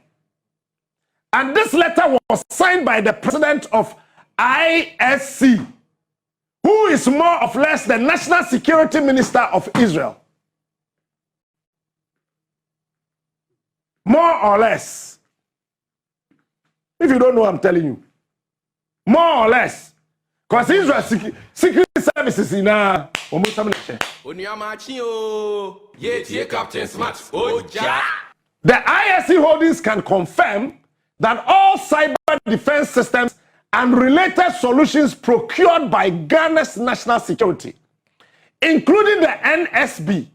and this letter was signed by the president of ISC, who is more or less the National Security Minister of Israel. More or less. If you don't know, I'm telling you. More or less. Because Israel secret services in almost something. The ISC Holdings can confirm that all cyber defense systems and related solutions procured by Ghana's national security, including the NSB,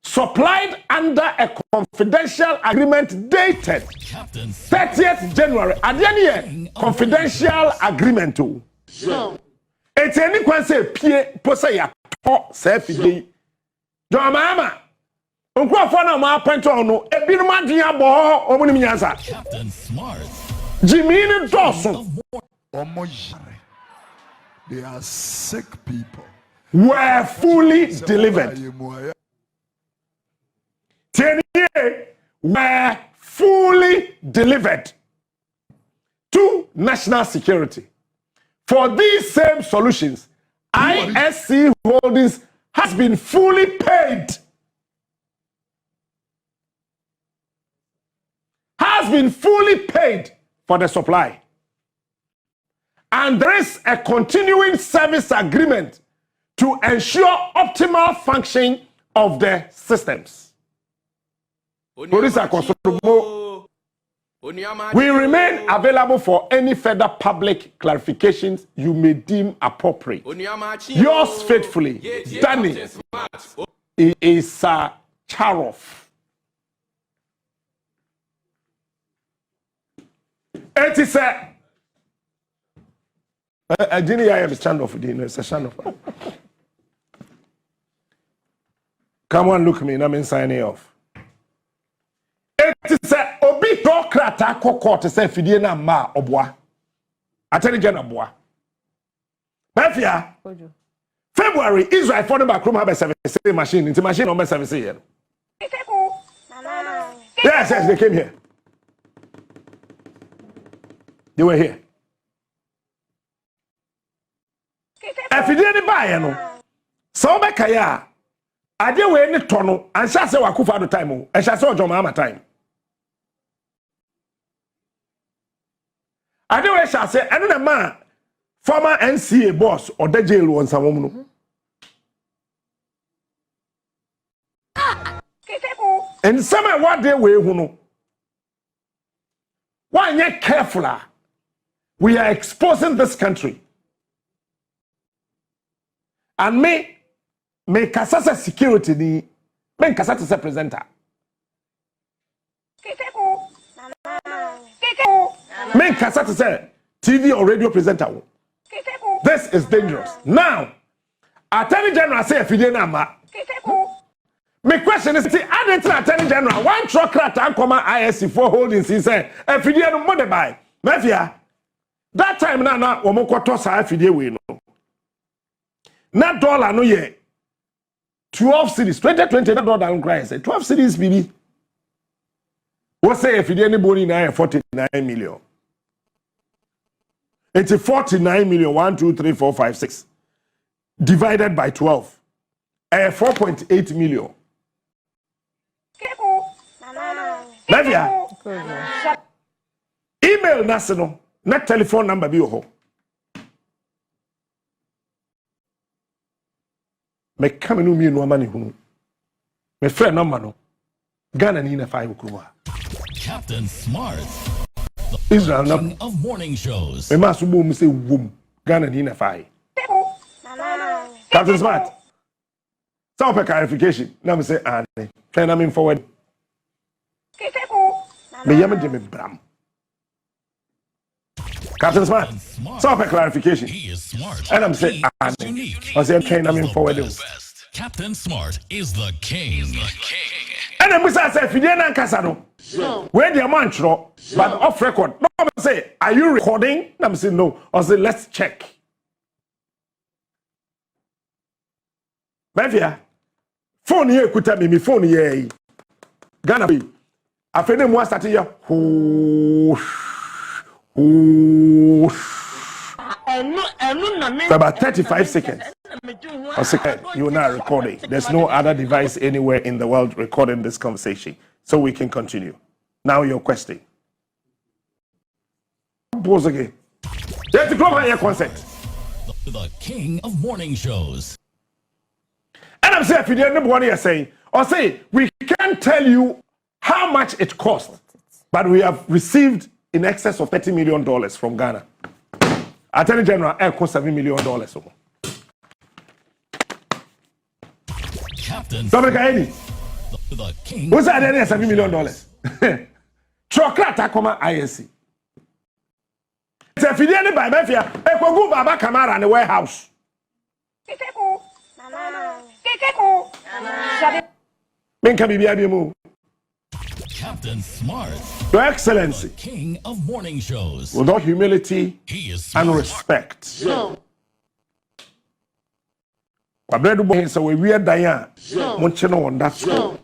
supplied under a confidential agreement dated 30th January. Adeniye confidential agreement too. It's any kwan say pie posa ya to say fidie. Do Mahama. Onkofo na ma appoint on no ebinum adwen abo omo nim nyansa. Captain Smart. Jimmy ni doso. They are sick people. Were fully delivered. Were fully delivered to national security. For these same solutions, ISC Holdings has been fully paid. Has been fully paid for the supply. And there is a continuing service agreement to ensure optimal function of the systems. We remain available for any further public clarifications you may deem appropriate. Yours faithfully, Danny Isa Charoff. It is I didn't hear a stand off. It's a stand off. Come on, look me. I'm signing off. It is a obi procrata court to say fidie na ma obwa. Attorney General Boa. Mafia. February, Israel for the back room have a service machine. It's a machine on my service here. Yes, they came here. They were here. If you didn't buy no, so back here, I didn't wear any tunnel and shall say Akufo Addo time, and shall say Mahama time. I didn't wear shall say another man, former NCA boss or the jail on some woman. And some what they way who know. Why not careful? We are exposing this country. And me kasasa security ni me kasasa se presenter. Me kasasa se TV or radio presenter. This is dangerous. Now, Attorney General say fidie na ma. My question is, Attorney General, one truck rat and come ISC4 Holdings he say fidie no more buy. Mafia. That time na womo kwoto sa fidie we no. Na dollar no ye 12 cities 2020 na dollar on cry say 12 cities bibi what say if you anybody na 49 million it's 49 million 1 2 3 4 5 6 divided by 12 4.8 million Navia email national na telephone number bi ho me come no me no mani hunu me friend number no Ghana ni na 5 okuma Captain Smart Israel na of morning shows me maso bo mu say wom Ghana ni na 5 Captain Smart some clarification na me say ane friend I'm in forward me yam de me bram Captain Smart some clarification he is smart and I'm saying ane I say train I'm in forward Captain Smart is the king. And then we say fidie na nkasa no. Where the amount but off record. No, I say, are you recording? I'm saying no. I say let's check. Mafia. Phone here kuta me phone here. Ghana be. Afene mo start here. For about 35 seconds. You are not recording. There's no other device anywhere in the world recording this conversation. So we can continue. Now your question. Pause again. Let's go by your consent. The king of morning shows. And I'm saying, if you didn't want to say, or say, we can't tell you how much it cost, but we have received in excess of $30 million from Ghana. Attorney General, it cost $7 million. Captain The king. What's that? $7 million. Chocolate, comma, ISC. It's a fidel by Mafia. A go Baba Kamara in the warehouse. Minka Bibiabimu. Captain Smart. Your Excellency. The king of morning shows. With all humility He is and smart. respect. Wabredu boy so we weird Diane. Monchino on that.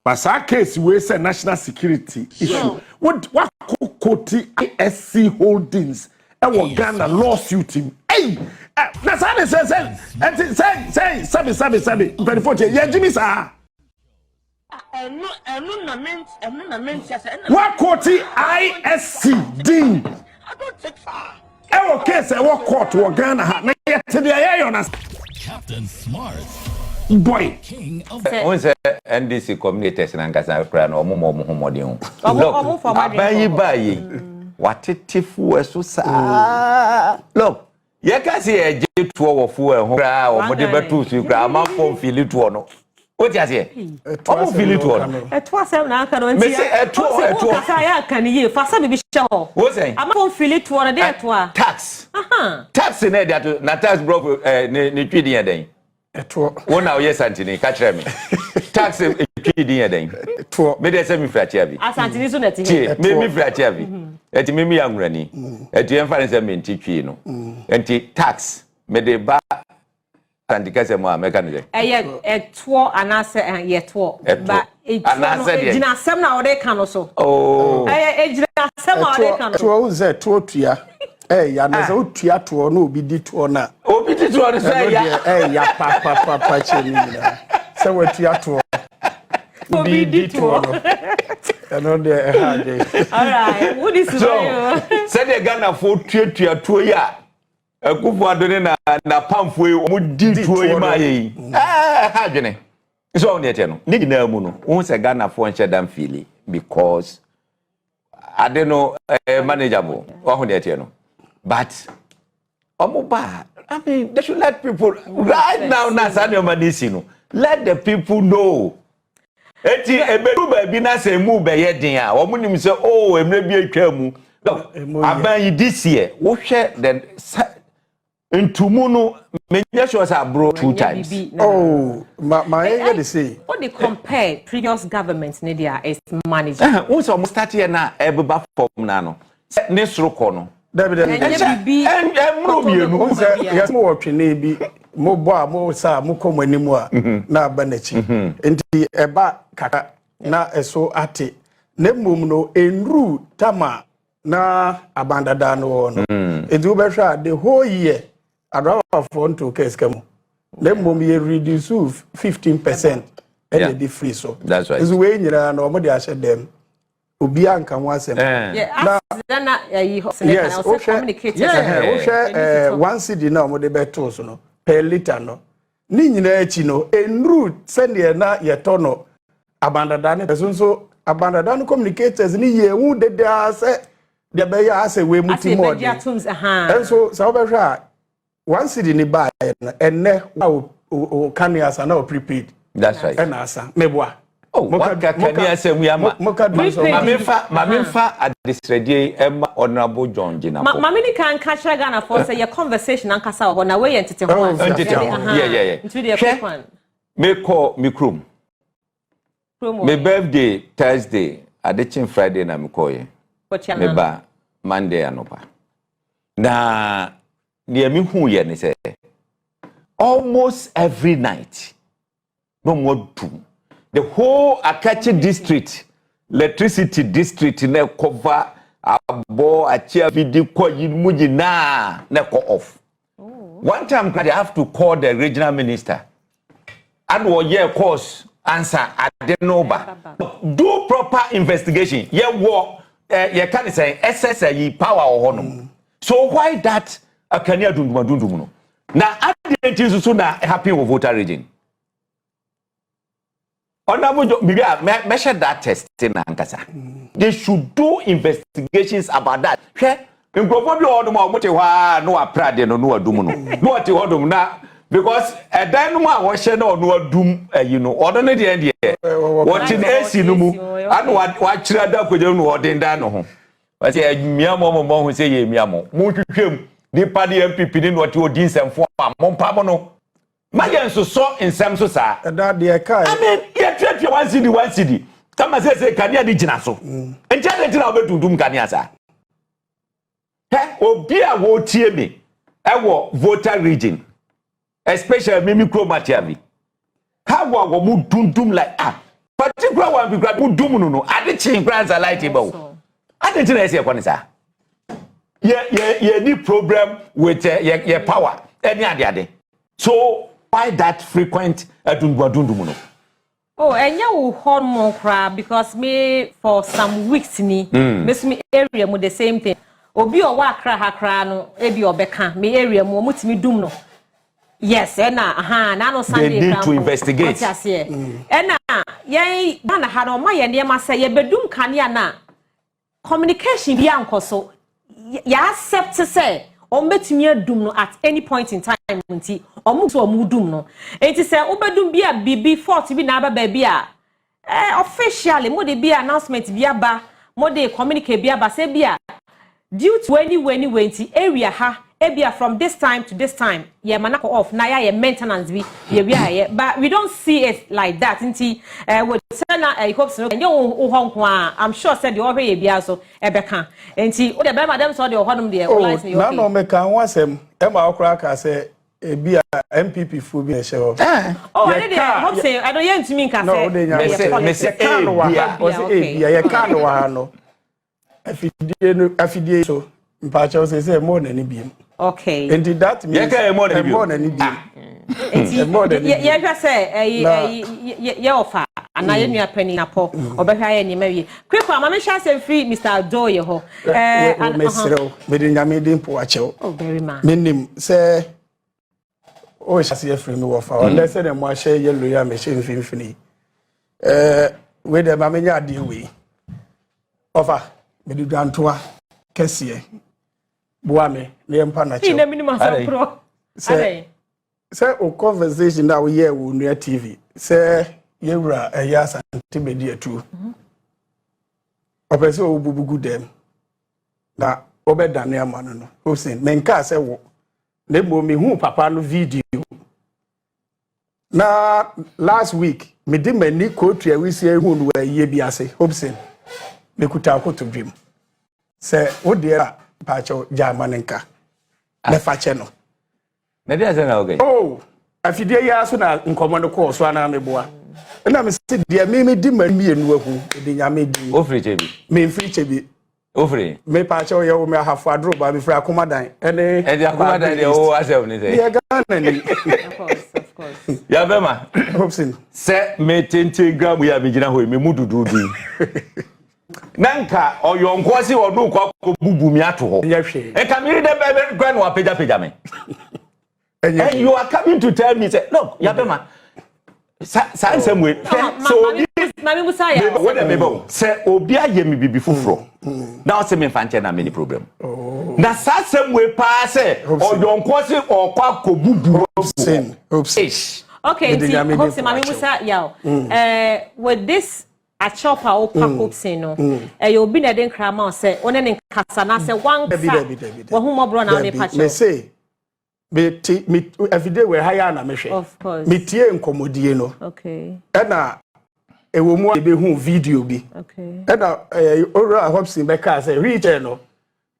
But our case we say national security issue. What Koti ISC Holdings? Our Ghana lawsuit him. Hey, Nasani say, 24. Yeah, Jimmy sir. What Koti ISC Dean? I don't take far. Our case our court to Ghana. Captain Smart. Boy. King of NDC communities and Angasa Crown or Momo Homodion. Look, Abayi, what it tifu so sa. Look, you can see a J2 or Fu or whatever tools you grab, my phone feel it one. What you say? Oh, feel it one. It was a can you for some show? What's saying? I'm not feel it one a day to tax. Tax in that, not tax broke Nitridia day. One now, yes, Antony, catch me. Tax a Nitridia day. Maybe semi fracture. As Antony, maybe fracture. At Mimi young Rennie. At the inference of Mintichino. And tax. Maybe ba and the Casamo mechanism. A tour and answer and yet walk. But it's some now they can also. Oh, some they can also. Hey, ya na so tua to no obi di to na. Obi di to na say ya. Eh ya pa cheni na. Se we tua to. Obi di to no. No dey hard dey. All right, what is so? Say the Ghana for tua to ya. Akufo Addo na pamfo e o di to yi ma yi. Ha dwene. So on yete no. Ni gina mu no. Won say Ghana for nche dam feel because I don't know manageable. Who yete no. But I mean, they should let people right now. Let the people know. Eti ebedu baby na say mu be yedin a wo munim say oh emre bi atwa mu. Aban this year wo hwe the ntumu no menya sure say abro 2 times. Oh, my they say. What they compare previous governments Nidia is managed. Who so start here na ebeba form na no. Ne sroko no. David and yes mo twene bi mo bo a mo sa mo kom animu a na aba na chi enti eba kaka na eso ate na mum no enru tama na abandada no no enti wo be hwa the whole year adrawa for to case kam na mum ye reduce 15% and the free so that's right is we nyira na mo de ahye dem obi anka ho asem yes okay one cedi na mo de beto so no per liter no ni nyina achi no enru send na yeto no abandada ne so abandada no communicators ni ye wu de ase de be ya ase we muti mo de and so so be hwa one cedi ni buy na enne o kaniasa na o prepaid that's right and asa meboa. Oh, moka Mamimfa at this ready Honorable John Jina. Mamini can catch a Ghana for say your conversation and Casa on away entity. Yeah. Into the quick one. Me call me krum. Me birthday Thursday, adichin Friday na me call ye. Me ba Monday anopa. Na near me who ye ni say almost every night. No more do. The whole Akachi district, electricity district, ne cover abo achia vidi kwa yimuji na off. One time, I have to call the regional minister. And one course answer I didn't know do proper investigation. You can't say SSA power or honor. So why that a Kenya dundumo? Now, I didn't so happy with voter region. Measure that test in Ankasa. They should do investigations about that. Probably all the more no a pride no a dumuno. No at the na because a dynamo was shed or no doom, you know, ordinary the end here. Watching AC no more, and what Chirada could do what in Dano. I say, Miamo, who say, Miamo, Mutu, the party MPP didn't what you did some form, Mompamono. Magan so in some society. And that the car. I mean, you trip your one city. Come and say, Kanya di Jinaso. And tell it to Doom Kanyasa. Hey, oh, dear, wo tear me. I will voter region, especially Mimi Chromatiavi. How will we doom like particular one because we doom no. I did change grants a light about. I didn't say one is yeah, need problem with your power. Any other. So why that frequent adundumuno? Oh, and you hold more crab because me for some weeks me area with the same thing. Obi o wa kra no ebi obeka me area mo mutimi dum no. Yes, na no Sunday they need to investigate. Na yen na ha no ma ye ne ma say ye bedum kanea na communication bi ankoso ya accept say o betumi adum no at any point in time nti o mu so o mu dum no enti say obedum bi a bibi fault bi na aba ba bi a officially mo de bi announcement bi aba mo de communicate bi aba say bi a due to any area ha ebia from this time to this time ye manako off na ya maintenance bi ye but we don't see it like that nti with sana Hopeson and you honko I'm sure said the over ye bia so ebeka nti o de be madam so de ohodum de lies me okay na no me kan wasem e ma okra ka say ebia MPP fu bi e she ho oh I did Hopeson I don't hear to me can say me say kan wa o say ebia ye kan wa no afidie so mpacha say more than biem. Okay. And that means more than biem. Yeah, say ye offer and I knew a penny na po obehwa ye ni mawie. Quick am me sha say free Mr. Addo ye ho. And mesero me de nyame din po achew. Oh very man. Menim say o sha say free me offer. Unless say dem mo share yellow ya me share mfimfini. We dem ma me nya ade we. Offer me du antoa kese boame na yempa na che ina minimum pro say o conversation that we hear on your TV say yewura eyasa tibedi atu opese obubugu dem na obedane amano no Hopeson menka say wo na mo me hu papa no video na last week me di mani kotu awisi hu no aye bi ase Hopeson me kuta akoto dream say wo dia pacho jamanenka na fache no na dia say na okay oh afidie ya so na nkomo no ko so na meboa na me se dia me di mamienu ahu de nyame di ofri chebi me free chebi ofri me pacho ye wo me hafu adro ba me free akomadan ene e di akomadan de o asem ni say ya gana ni of course ya bema Hopeson se me tente gram ya me gina ho me mudududu nanka oyonko si odu kwa bubu mi ato ho e ka mi de be gwa no apeja me and you are coming to tell me say look yabema some way so mami musa ya what dem ebo say obi aye mi bibi fufuro now say me fanche na many problem na some way pa say oyonko si okwa ko bubu Hopeson okay Hopeson mami musa ya with this a chopper or pack Hopeson no you be na den krama say one ne kasa na say one wo hu mo bro na ne patch me say me every day we hire na me hwe of course me tie nkomodie no okay na ewo mu be hu video bi okay na ora Hopeson be ka say reach no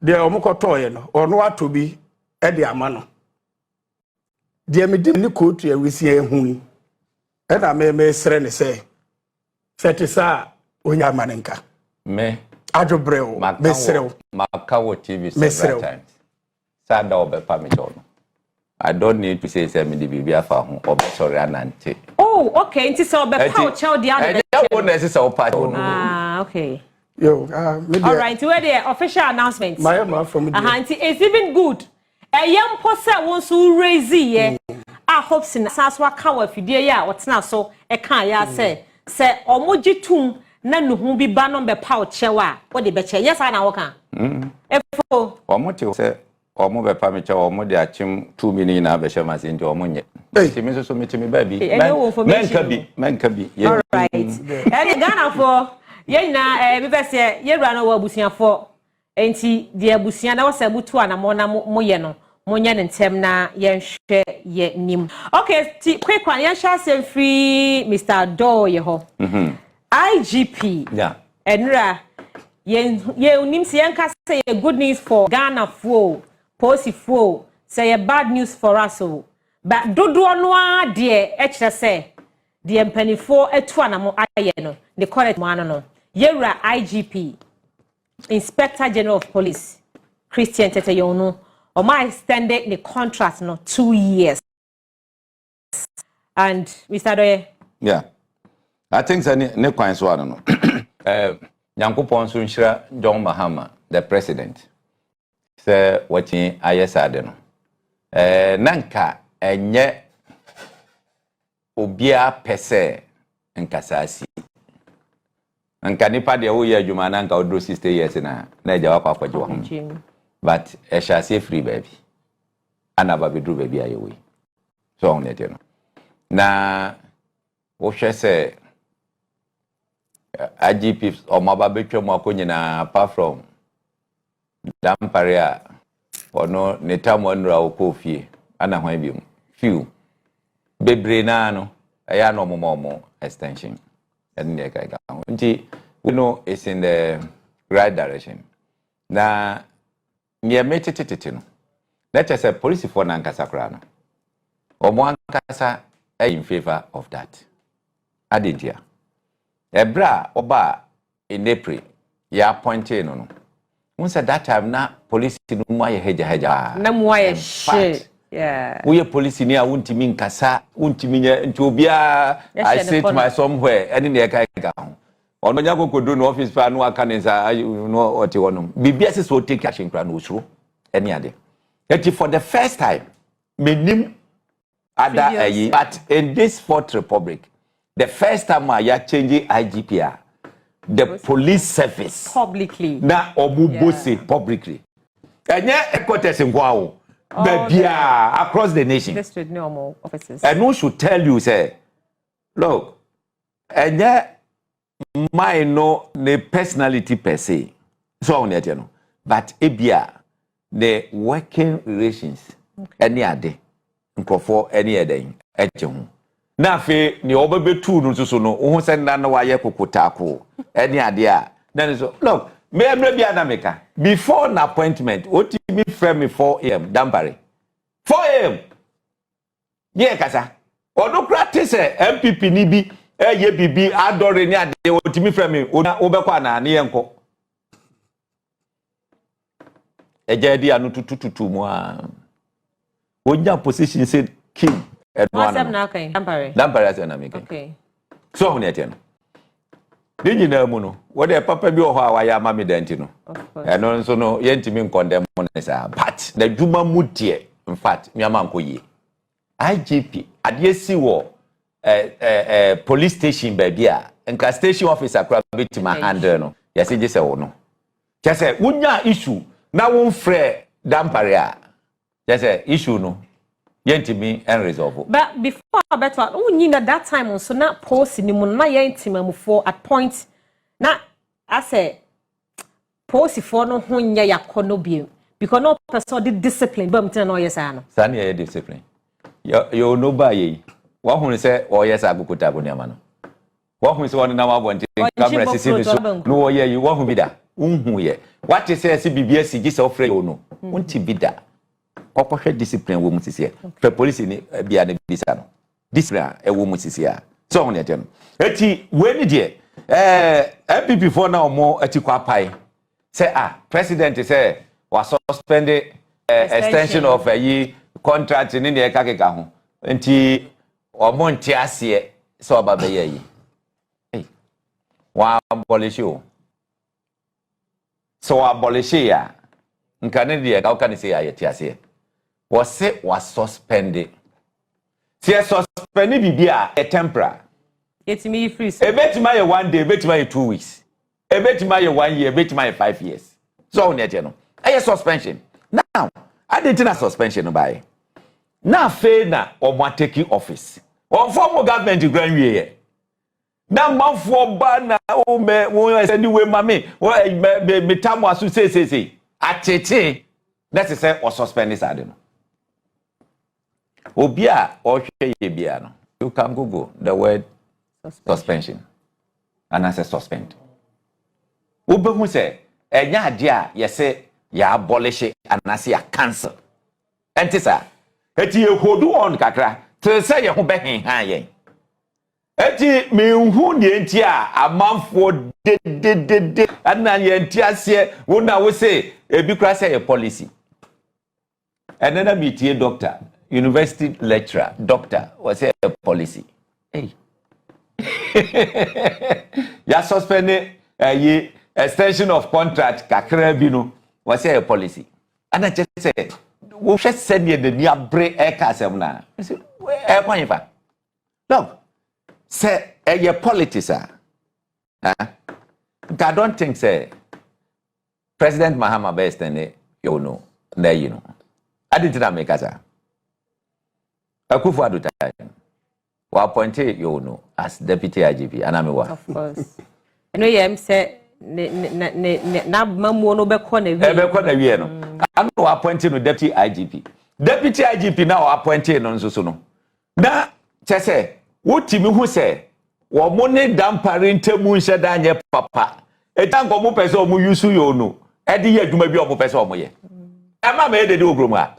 de omokotoye no ono ato bi e de ama no de me de ni kotu ya wisi ehun na me sere ne say setisa onya manenka me adwobreo mesrew makawo TV several times sada obepa me chono I don't need to say me the bibi afa ho obesori anante oh okay nti so obepa o chel dia na ya wona ese so part okay yo all right where the official announcement my man from nti it's even good eyempo se won so raise ye Hopeson saso aka wa fidie ya wotena so e kan ya se omojitum na nuhu bi ba no be pa o chewa o de be che yes na wo kan efo omote se omo be pa me che omo de achim 2 million na be shema se nti omo nye ti me so me ti me ba bi men ka bi all right and Ghana for ye na me be se ye wura no wa abusia for enti de abusia na wasa butu ana mo na mo ye no mo nya ne ntem na ye hwe ye nim okay quick one ye sha se free Mr. Addo ye ho IGP yeah enra ye unim se yan ka say good news for Ghana for policy for say bad news for us so but dodo no a de e kire say de mpanifo etu anamo aye no the correct man no yewra IGP Inspector General of Police Christian Teteyonu or my extended the contract no 2 years and Mr. Doye yeah I think ne kwan so ano no Nyankopon so nhira John Mahama the president say watching ayesade no nanka enye obia pese nkasasi nka nipa de wo ye adwuma nanka odro 60 years na eja wakwa kwaje wa but e sha say free baby ana ba bedru baby ayewe so on net no na wo hwe say IGP o maba betwa mu akonyina apart from damparia ono netamu anura okofie ana hwan bi mu few bebre na no eya no momo extension and ne kai ga nti we know it's in the right direction na me metetete no let us say police for na nkasa kra no omo ankasa in favor of that adentia ebra oba in April ya appointed no once at that time na police no mu aye heja na mu aye shit yeah we police ni a wontimi nkasa wontimi nya nti obia I sit my somewhere any na kai ga ho ono nya kokodo no office pa no aka nsa no oti wonom bibia se so take action kra no usuro any ade eti for the first time menim ada ayi but in this fourth republic the first time I changing IGP the police service publicly na obubose publicly enye headquarters ngwawo babia across the nation district normal offices and who should tell you say look enye my no the personality per se so on yet no but ebia the working relations any ade nkofo any eden eje ho na fe ni obabetu no so no wo se na wa ye kokotako any ade a na so look me emre bia na meka before an appointment what me frame me 4 am dampare 4 am ye kasa odokra tese MPP ni bi ye bibi adore ni ade otimi frame me obekwa na ne yenko ejadi anu tututu mu a onya position say king Edwan na kai dampare as na meka okay so on yet no de nyina mu no wo de papa bi o ho awa ya mame danti no eno nso no yentimi nkondem no sa but the djuma mu de in fact mi ama nkoyie IGP ade si wo police station baby a nka station officer kra betima handle no yase je se wo no kese wunya issue na won frɛ dampare a kese issue no yentimi unresolved but before better unyina that time so na post ni mu na yentima for at point na I say post for no ho nya yakono bi because no person the discipline but mtina no yesa no sani ye discipline yo no ba ye wa hu se o yesa agukuta bo niama no wa hu se won na wa bonte camera sisi ni so no wo ye wa hu bida unhu ye what say se bibia si gi se ofre yo no unti bida kokoshe discipline wo musisi fe police ni bia na bisa no discipline e wo musisi a so on yetem eti we ni de MPP for na omo eti kwa pai say president say was suspended extension of a year contract ni ne kakeka ho enti omo nti ase so oba be yi wa abolish you so abolish ya nkane de ka kan say ya ti ase was suspended. See suspended bibia a temporary. It's me free. A bet my 1 day, bet my 2 weeks. A bet my 1 year, bet my 5 years. So on no. I suspension. Now, I didn't na suspension by. Na fe na omo taking office. On former government grand we. Na manfo ba na o me wo send we mame me tamu asu say atete that is say or suspend this ade no. Obi a o hwe ye bia no. You can Google the word suspension. And I say suspend. Obehu say enya ade a ye say ya abolish and I say ya cancel. Enti sa eti ye hold on kakra to say ye ho be han yen. Eti me hu ne enti a amanfo de ana ye enti ase wo na wo say ebi kra say your policy. And then I meet a doctor, university lecturer, doctor was a policy. Hey. Ya suspended a extension of contract kakra binu was a policy. And I just said, we should send you the near break air castle now. I said, where point if look, say a politics, I don't think say President Mahama best and you know, there you know. I didn't make us. Akufo Addo time. We appointed you know as deputy IGP and I'm of course. I know you say na mamu no be kona wi. Be kona wi no. I know appointed no deputy IGP. Deputy IGP now appointed no nso so no. Na chese wo timi hu se wo mo ne dampare ntemu nhye da nye papa. Etanko mo pese o mo yusu yo no. E de ye adwuma bi o mo pese o mo ye. Ama me de ogrom a.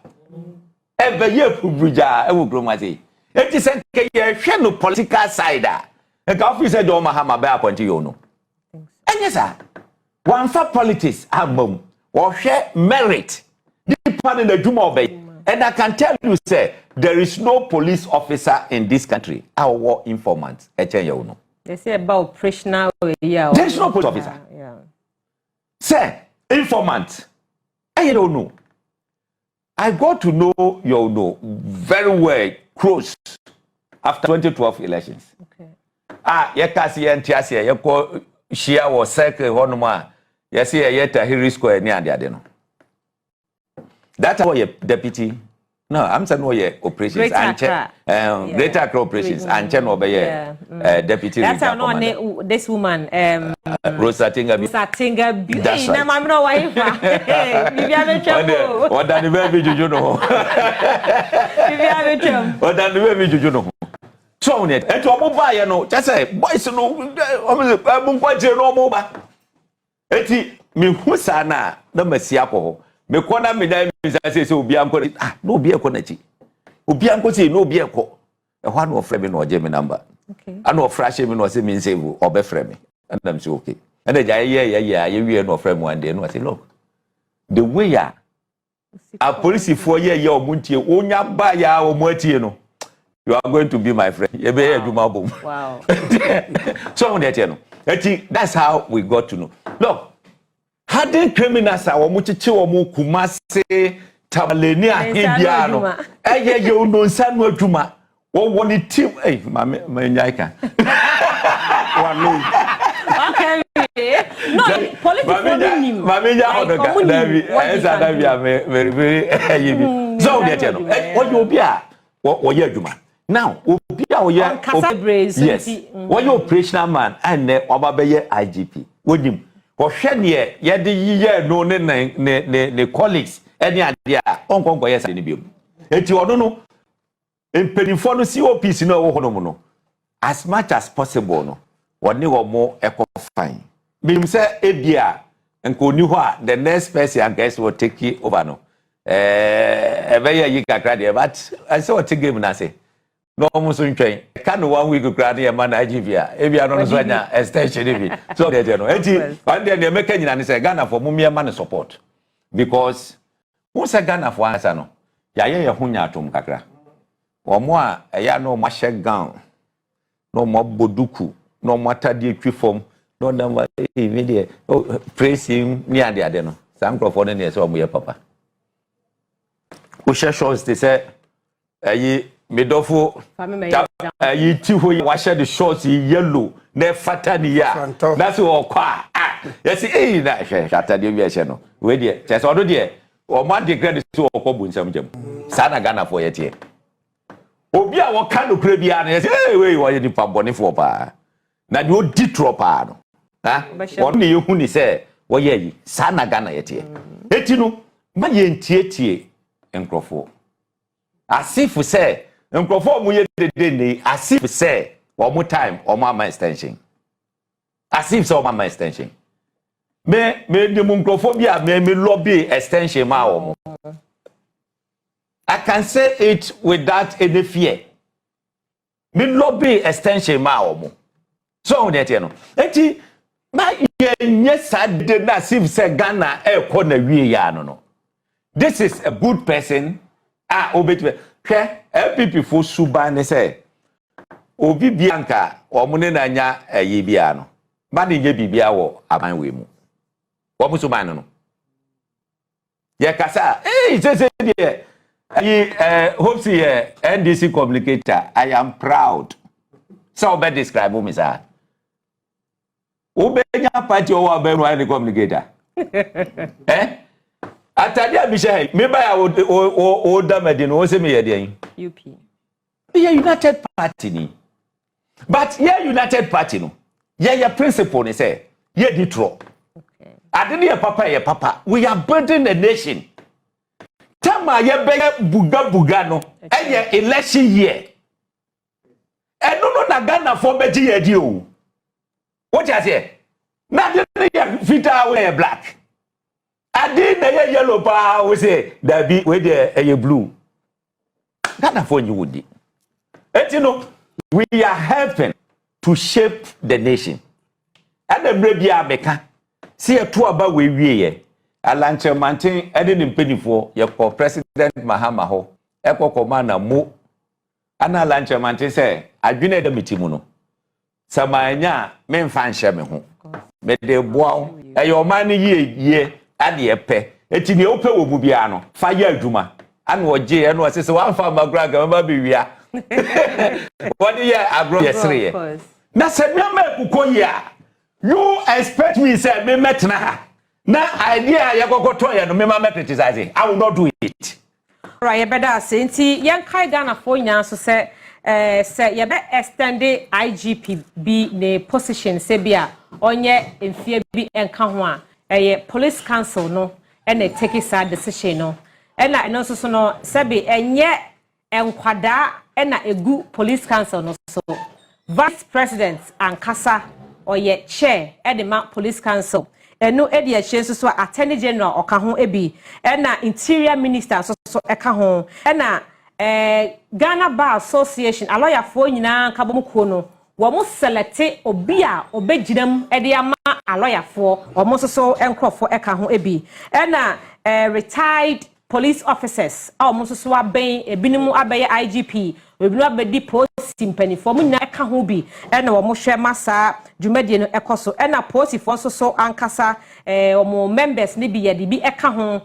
Ebe ye pubuja e ogrom a say. Eti se ke ye hwe no political side a. E ka officer do Mahama be appoint you no. Enyesa. Wan fa politics amam. Wo hwe merit. Deeper in the adwuma obey. And I can tell you say there is no police officer in this country our informant echen you no. They say about operational yeah. There is no police officer. Yeah. Say informant. I don't know. I got to know you know very well close after 2012 elections. Okay. Ye kasi ye ntiase ye ko shia wo circle honoma ye say ye Tahiri Square ni ade no. That was your deputy. No, I'm saying no your operations and Greater Accra operations and Chen Obeye deputy. That's how no this woman Rosa Tinga. Rosa Tinga. That's right. I'm not wife. Vivian Chambo. What done the baby Juju no? Vivian Chambo. What done the baby Juju no? So net. And to mobile no. Just say boys no. I'm quite no mobile. Eti mi husana na mesiapo. Me kona me na mi say obi anko no obi ekọ na chi obi anko say no obi ekọ e ho na ofre me no oje me number okay ana ofra she me no say me save obe frɛ me and am say okay and the ye wie no ofre me one day no say look the way ya a police for ye omuntie onya ba ya omuatie no you are going to be my friend ye be adwuma bom wow so on that no that's how we got to know look Hadden criminals are muchichi omu kumase tabaleni ahibia no eye ye no nsa no adwuma wo woni team ma nyaika okay no politics ma nya hodoka davi esa davi very yibi so dey no wo obi a wo ye adwuma now obi a wo ye yes wo ye operational man and oba be ye IGP wonim Ohwene ye de yiye no ne colleagues eni ade a onkonko yes ade ne biom enti odo no empedifo no COPC no wo hono no as much as possible no woni wo mo ekofan bim se ebia enko ni ho a the next person I guess will take over no ebe ye yi kakra de but I say what game na say no muso ntwen ka no 1 week kra na ma na agivia ebia no so anya extension bi so dey no enti one day na make nyina ne say Ghana for mumia ma ne support because who say Ghana for answer no ya ye hunya atom kakra omo a eya no ma hye gown no mo boduku no mo atade twifom no na me dey praising me ade no some crofo no ne say omo ye papa o share shows they say Medofo you two who wash the shorts yellow ne fatani ya that's all kwa you see na shatter the no we there just odo there o ma declare so okobu nsam jam sana Ghana for yete obi a wo ka no kura bia na say we wo ye nipa bone for pa na de o di tropa no ha wo ne yehu ni say wo ye yi sana Ghana yete eti no ma ye ntietie enkrofo asifu say enkrofo mu ye de ni asifu say wo mu time o ma extension asif say o ma extension me de munkrofobia me lobby extension ma wo. I can say it without any fear. Me lobby extension ma wo. So on that no. Enti ma ye sad na asif say Ghana e ko na wie ya no. This is a good person. Obetwe. Hwe LPP fo suba ne say obi bianka o mu ne na nya ayi bia no. Ba de nye bibia wo aban we mu. What was man no? Yeah, kasa. Hey, say there. Hopeson here, NDC communicator. I am proud. So be describe me sir. Obenya party o be no any communicator. Atadia Michel, me buy o damage no say me here there. UP. Yeah, United Party ni. But yeah, United Party no. Yeah, your principle ni say, yeah, ditro. Adini papa. We are building a nation. Tama ye be buga no. Eye election year. No na Ghana for beji ye di o. What you say? Na dini ye fita we black. Adini ye yellow pa we say that be we dey blue. Ghana for you would. We are helping to shape the nation. And the brebia beka. See a two about we ye. A lancher mantin, adding in penny for your President Mahama ho. Echo commander mo. Anna lancher mantin say, I been at the mitimuno. Samanya, men fan shame home. But they wow, a your money ye, at the epe. Et in the open bubiano, fire duma. And what J and was one farmer grag, baby. What do you agree? Yes, na said, no, you expect me say me metna na idea ya gogoto no me ma criticize. I will not do it. Right, better say nti yan kai Ghana for nya so say ye be extend IGP be ne position say bia onye emfie bi enka ho a police council no e na take sad decision no e na no so no say be enye enkwada e na egu police council no so vice president ankasa oye chair edema police council eno edi chair so attorney general oka ho ebi na interior minister so eka ho na Ghana Bar Association a lawyer for nyina ka bom ko no wo mo select obi a obeginam edi ama a lawyer for wo mo so enkrofo eka ho ebi na retired police officers a wo mo so aben ebinimu abaye IGP ebinu abedi post mpanifo mu nyina eka ho bi na wo mo hwe masa dwumadie no ekoso na posifo so ankasa wo members ni bi yede bi eka ho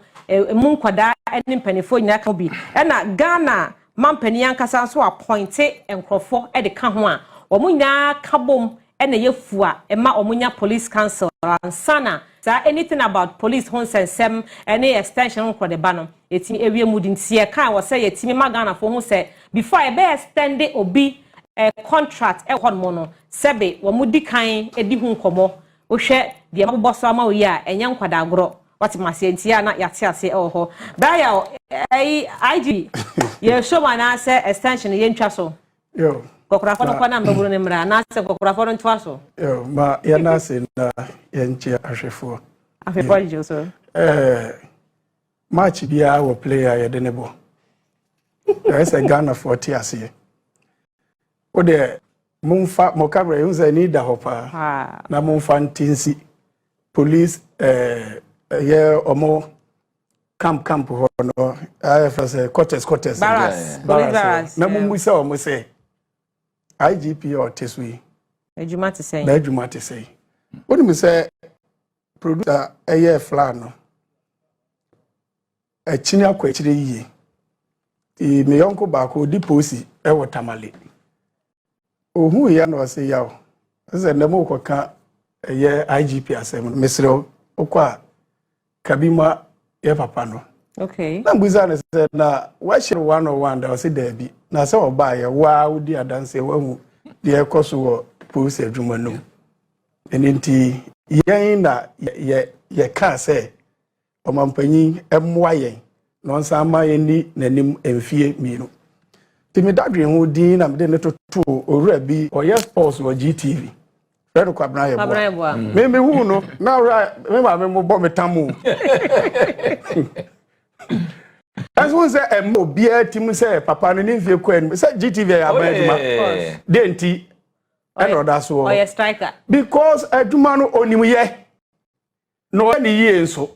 mu nkwada ene mpanifo nyina eka ho bi na Ghana mampani ankasa so appointe enkrofo de ka ho a wo mo nyina kabom na yefua ma wo nya police council ansana sa anything about police hon sensem any extension ko de ba no etimi ewie mudintie kan wo say yetimi magana fo ho say before e be extend obi contract e hon mo no sebe wo mudi kan edi hu nkomo wo hwe de mabbo so ama wo yi a enya nkwada agro wati masientia na yate ase ho daya IG ye show mana say extension ye ntwa so yo kokora fono kwa na mburu ne mra na se kokora fono ntwa so yo ma ya na se na ye nchi ahwefo jo so match bia wo player ye de ne bo there is a Ghana 40 ase o de mumfa mo camera yunza ni da hopa na mumfa ntinsi police ye omo camp ho no afase quarters barras na mumbusa omo say IGP or tesui ejuma te say na ejuma te say woni me say producer eye flan no chini akwa chire yiye ti me yonko ba ko di posi e wotamale ohu ya no say yawo ze na mo ko ka eye IGP asem no mesre okwa kabima ye papa no Okay. Na mbuzana said na why should 101 that was there be. Na say oba ye wa udi adanse wahu de ekoso wo post adwuma no. Enti yen na ye ka say omampanyin emwa yen no nsa ama yen ni nanim emfie mienu. Timi dadwe ho din na mede ne toto owura bi oye sports wo GTV. Fred kwabna ye bo. Me hu no na ora me ma me mo bo metamu. As one say mo bia tim say papa no ni fie kwan say GTV ya ba aduma. Denti and oda so. Oh, yes, striker. Because aduma no onim ye. No any ye nso.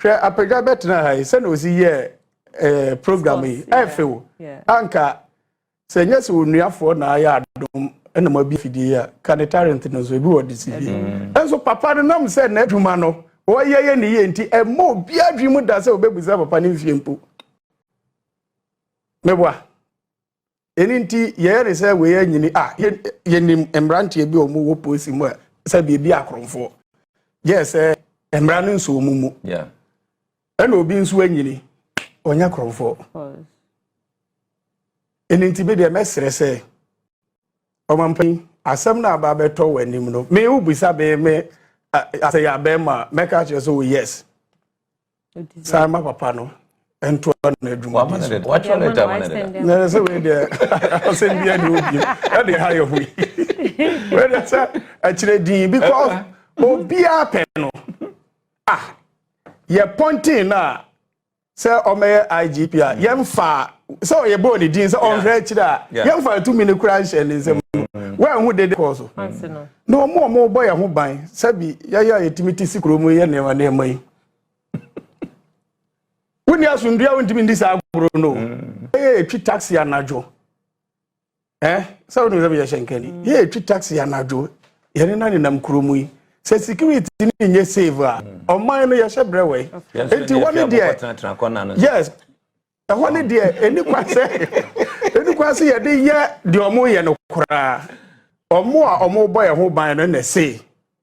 Hwe apega betina ha say no si ye program yi. Efewo. Anka say nyese onuafo na ya adom ena ma bi fidie ya kan talent no so bi wo disibi. Enso papa no nam say na aduma no oye ni ye nti emo bia dwimu da se obebuza papa ni mfie mpo mebwa eni nti ye re se we anyini ye nim embrante bi omo wo posi mu se bi akromfo yes embra no nso omumu yeah ena obi nso anyini onya kromfo eni nti be de mesere se omampan asem na aba beto wanim no me ubisa be me ase ya be ma meka che so yes sama papa no ento na adwuma what you let am na so we dey send bia ni obi e dey hire hu we dey say akire din because obi ape no ye pointing na say o me IGP yemfa so ye bo ni din say on hwe kira yemfa 2 minute kura nche ni say we hu de course no mo boy ho ban sabi ya etimiti sikromu ye ne ma ne mai woni asundua wontimi ndi sa agoro no twi taxi anajo so no zabi ya shenkani twi taxi anajo ye ne na nam kromu yi se security ni nye save o man no ye shebre we enti woni de yes woni de eni kwase ye de ye de omo ye no kura omo a omo boy ho ban no na say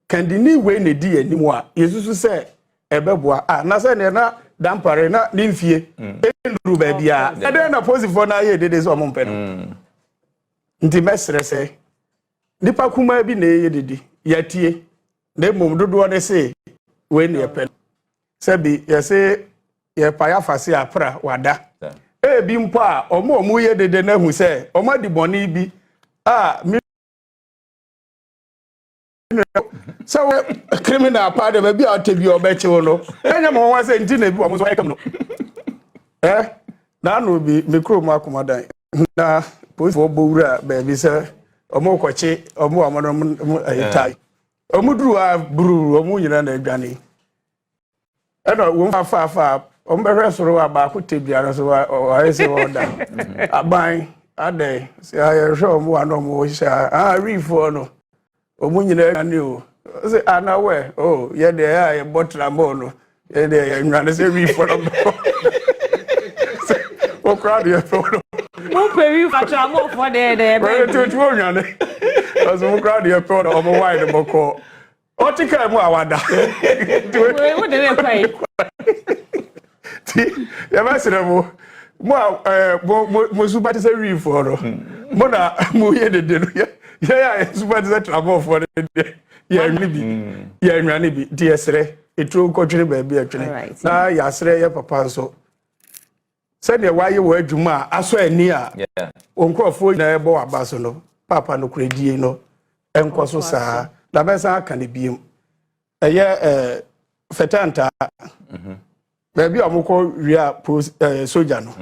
kandini we na di animu a yesusu se ebeboa na se ne na dampare na nimfie enuru ba bia ede na positive na ye dede so omo mpe no nti mesre se nipa kuma bi na ye dede yatie na mom dodo ne se we na ye pe se bi ye se ye pa ya fase apra wada bi mpo a omo ye dede na hu se omo di boni bi so criminal part of be out bi obechi no enya mo wan say nti na bi o so yakam no na no bi mikro mu akomadan na police for bowura ba bi say omo kwachi omo amono ayitai omo duru a buru omo nyina na adwane eno wo fa omo behwe soro aba ko tebia so wa ese wo da aban ade say ayehwe omo ano mo sha refo no omo nyina ani o say anawe ye de ya botra mo no ye de ya nwane say refo no o crowd ye for mo peri fatra mo for de be to nwane aso crowd ye for omo wide mo ko o tika mu awada we de me kwai ya masira mo super say refo no mo na mo ye de no ya super say travel for de ya nwane bi di esre etro kotwene ba bi atwene na ya sre ya papa nso se de waye wo adwuma aso ani a onkrofo na ebo abaso no papa no kredie no enkoso saa na besa aka ne biem eye fetanta ba bi amukọ ria soja no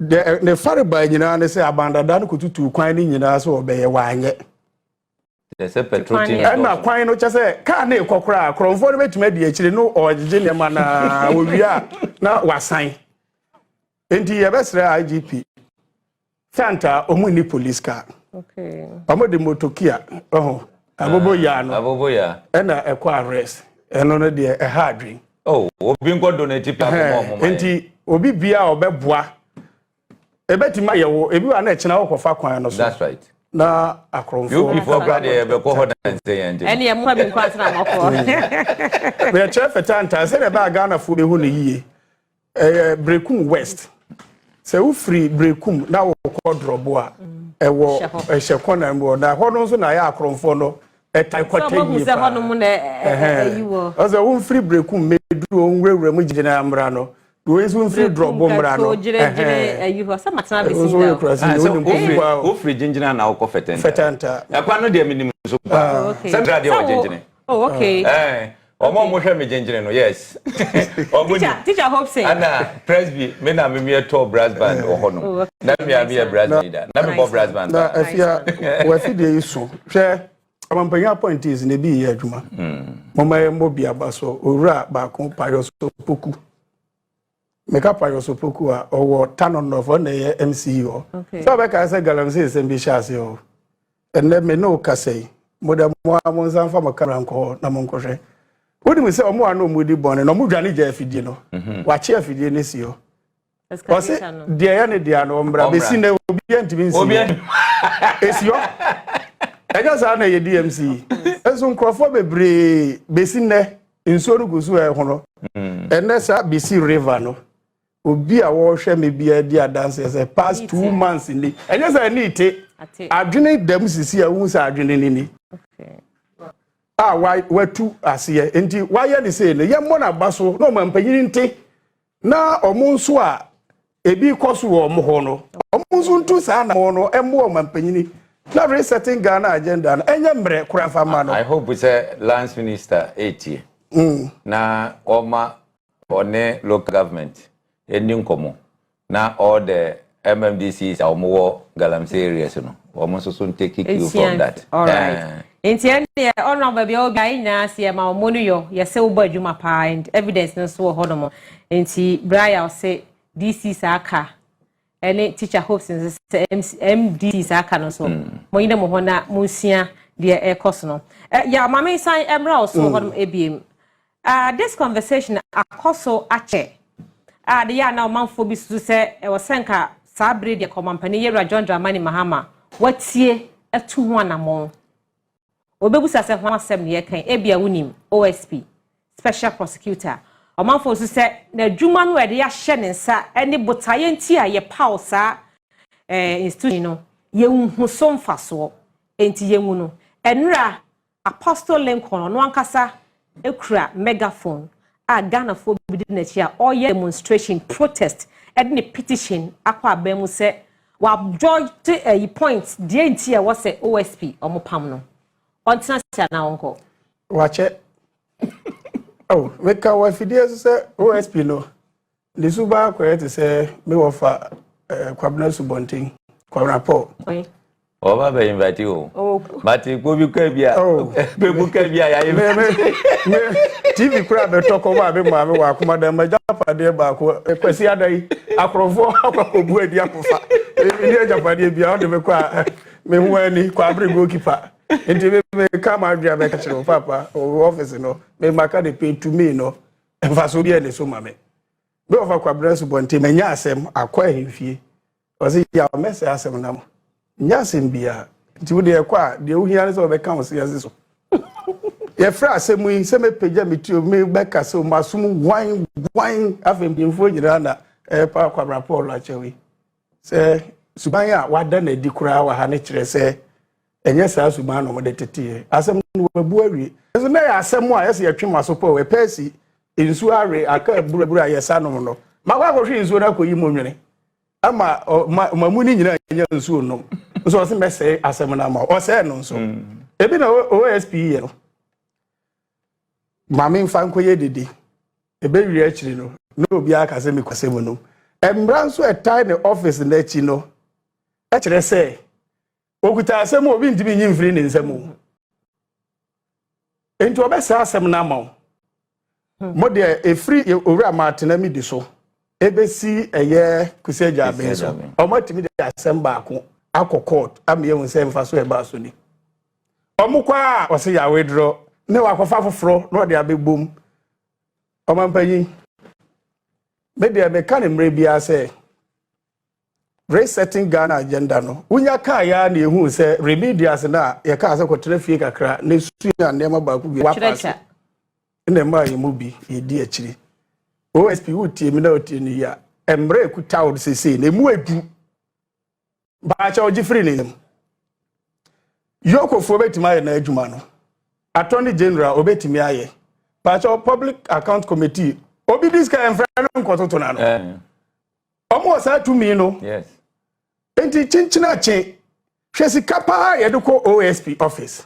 de ne fare ba nyina ne se abandada no kututu kwan ni nyina so obeye wanye se petroti na kwan no chese ka na ekokora kromfo no betuma di akire no ojeje ne ma na wowia na wasan enti ye besre IGP Santa omuni police car okay amode motokia abobo ya na ekwa arrest eno no de hardwin obi nko donate platform enti obi bia obeboa ebetima yewo ebi wa na echina wokofa kwan no so that's right na akromfo you before God be ko hoda say ende ene mo bi nko atena mako be chef Tanta say na ba Ghana fu be hu ne yie Brekum West. Se wo free Brekum na wo ko drobo a ewo ehekona mo na hono so na ya akronfo no etai kwatanyi pa. So mo hono mo na eyiwo. Ozo wo free Brekum meduru onwurawura mu gina amra no. We so free drobo mra no. Eyiwo sa matana be sin. Wo free gingina na wo fetenta. Akwa no de minim so pa. Central de wo gingine. Oh, okay. Omo mo hwe me gingine no, yes. Teacher Hopeson. Ana Presby me na me to brass band ohono. Na me a brass leader. Na me brass band. Na afia we fi de iso. Hwe amampanya point is ne bi ye adwuma. Mama mo bia baso owura ba ko Payoso Poku. Meka Payoso Poku a owo tanon of na ye MCO. So be ka say galamse se bi sha se o. Enne me no ka say modem mo amonsan fa makara nko na mo nkohwe. Wodi me say omo ano mudi bone no mo dwane je afidie no. Wa che afidie ne si o. Ose de ya ne de ano mbra be si na obi antimi nsi. Obi esio. Eja sa na ye DMC. Enso nkrofo bebre be si ne nso rugusu e ho no. Enne sa be si river no. Obi a wo hwe me bia dia dance say past 2 months ni. Eja sa ni ite. Adwene dem sisi a wu sa adwene ni. Okay. Watu asiye enti why they say ye mo na baso no mampanyini nte na omunso a ebi koso wo mo ho no omunso ntu sa na ho no emmo mampanyini na resetting Ghana agenda na enye mbre kura fama no. I hope we say Lance Minister 80 na oma one local government eni nkomo na all the MMDCs omo galamsey areas no omunso so take you from that. All right. Enti ene honorable bia obi anya se ma omonu yo ye se wo badwuma pa and evidence no so ho no mo enti Brian say DC saka ene teacher Hopeson say MD saka no so mo yine mo ho na munsia de ekoso no ya mama san emra so ho no ebiem this conversation akoso ache de ya na manfo bi su say e wo senka sabre de komampani yera John Dramani Mahama watie etu ho anamon obebusa se ho asem ne kan ebia wunim OSP special prosecutor omanfo so se na dwuma no ede ya hye ne nsa ene botaye nti a ye pausa institution no ye hu so mfaso enti ye mu no enra Apostle Lincoln no ankasa ekura megaphone a Ghana fo bi na chi a all demonstration protest ede ne petition akwa abamu se wa joy to point die nti a wo se OSP omopam no ontina na onko wache oh weka wa fidie se OSP no the suba kwete se me wo fa kwabna subontin kwabna po oba be invite you but ko bi ka bia be bu ka bia ya me TV kura be toko ma be ma me wa kuma da ma japade ba ko kwesi adai akrofo akwakobu adi akofa ni japade bia on de me kwa me huani kwa abrigo kipa enti me come out there be kachiro papa office no me maka de pay to me no emfaso bi ele so ma me be ofa kwa branch bonte me nya asem akwa ehfie o se ya message asem na mo nya asem bia nti wo de kwa de ohia ne so be kan o se yase so ye fra asem yi se me peja me tio me be ka so masum wine afem binfo nyira na pa kwa rapport la chewi se suban ya wada na di kura wa ha ne kire se enye sa suban no mo de tete asem no wabu awie so na ya asem a yese yatwe maso po we pesi insu are aka burabura yesa no no magwa ko hwe insu na ko yi mo nwene ama mamuni nyina nya insu no so se mese asem na ma o se no so ebi na OSP ye no mama mfa nkoye dede ebe wi akiri no no obi aka se me kwase mu no embra so etai ne office na chi no e kire se okuta asem obi ntimi nyi mfiri ne nsam enti obesa asem na ma mo de efiri owura matena mi di so ebesi eye kuseja abenso omatimi de asem ba ko akokot amiye wonse mfa so e ba so ni omukwa o se ya wedro ne wakofa foforo no de abebom omampanyi me de me kan mre bia se resetting Ghana agenda no unya ka ya na ehu se remedials na ye ka se kotere fie kakra ne su ya nema ba ku bi wapasa ne ma ye mu bi ye di akiri OSP uti mi na uti ni ya emre kuta wo sese na mu adu ba cha ogifri ni yoko fo betima ye na adwuma no attorney general obetimi aye ba cha public account committee obi this kind friend nkototo na no omo sa tumi no yes enti chinchina che hwesi kapa ye de ko OSP office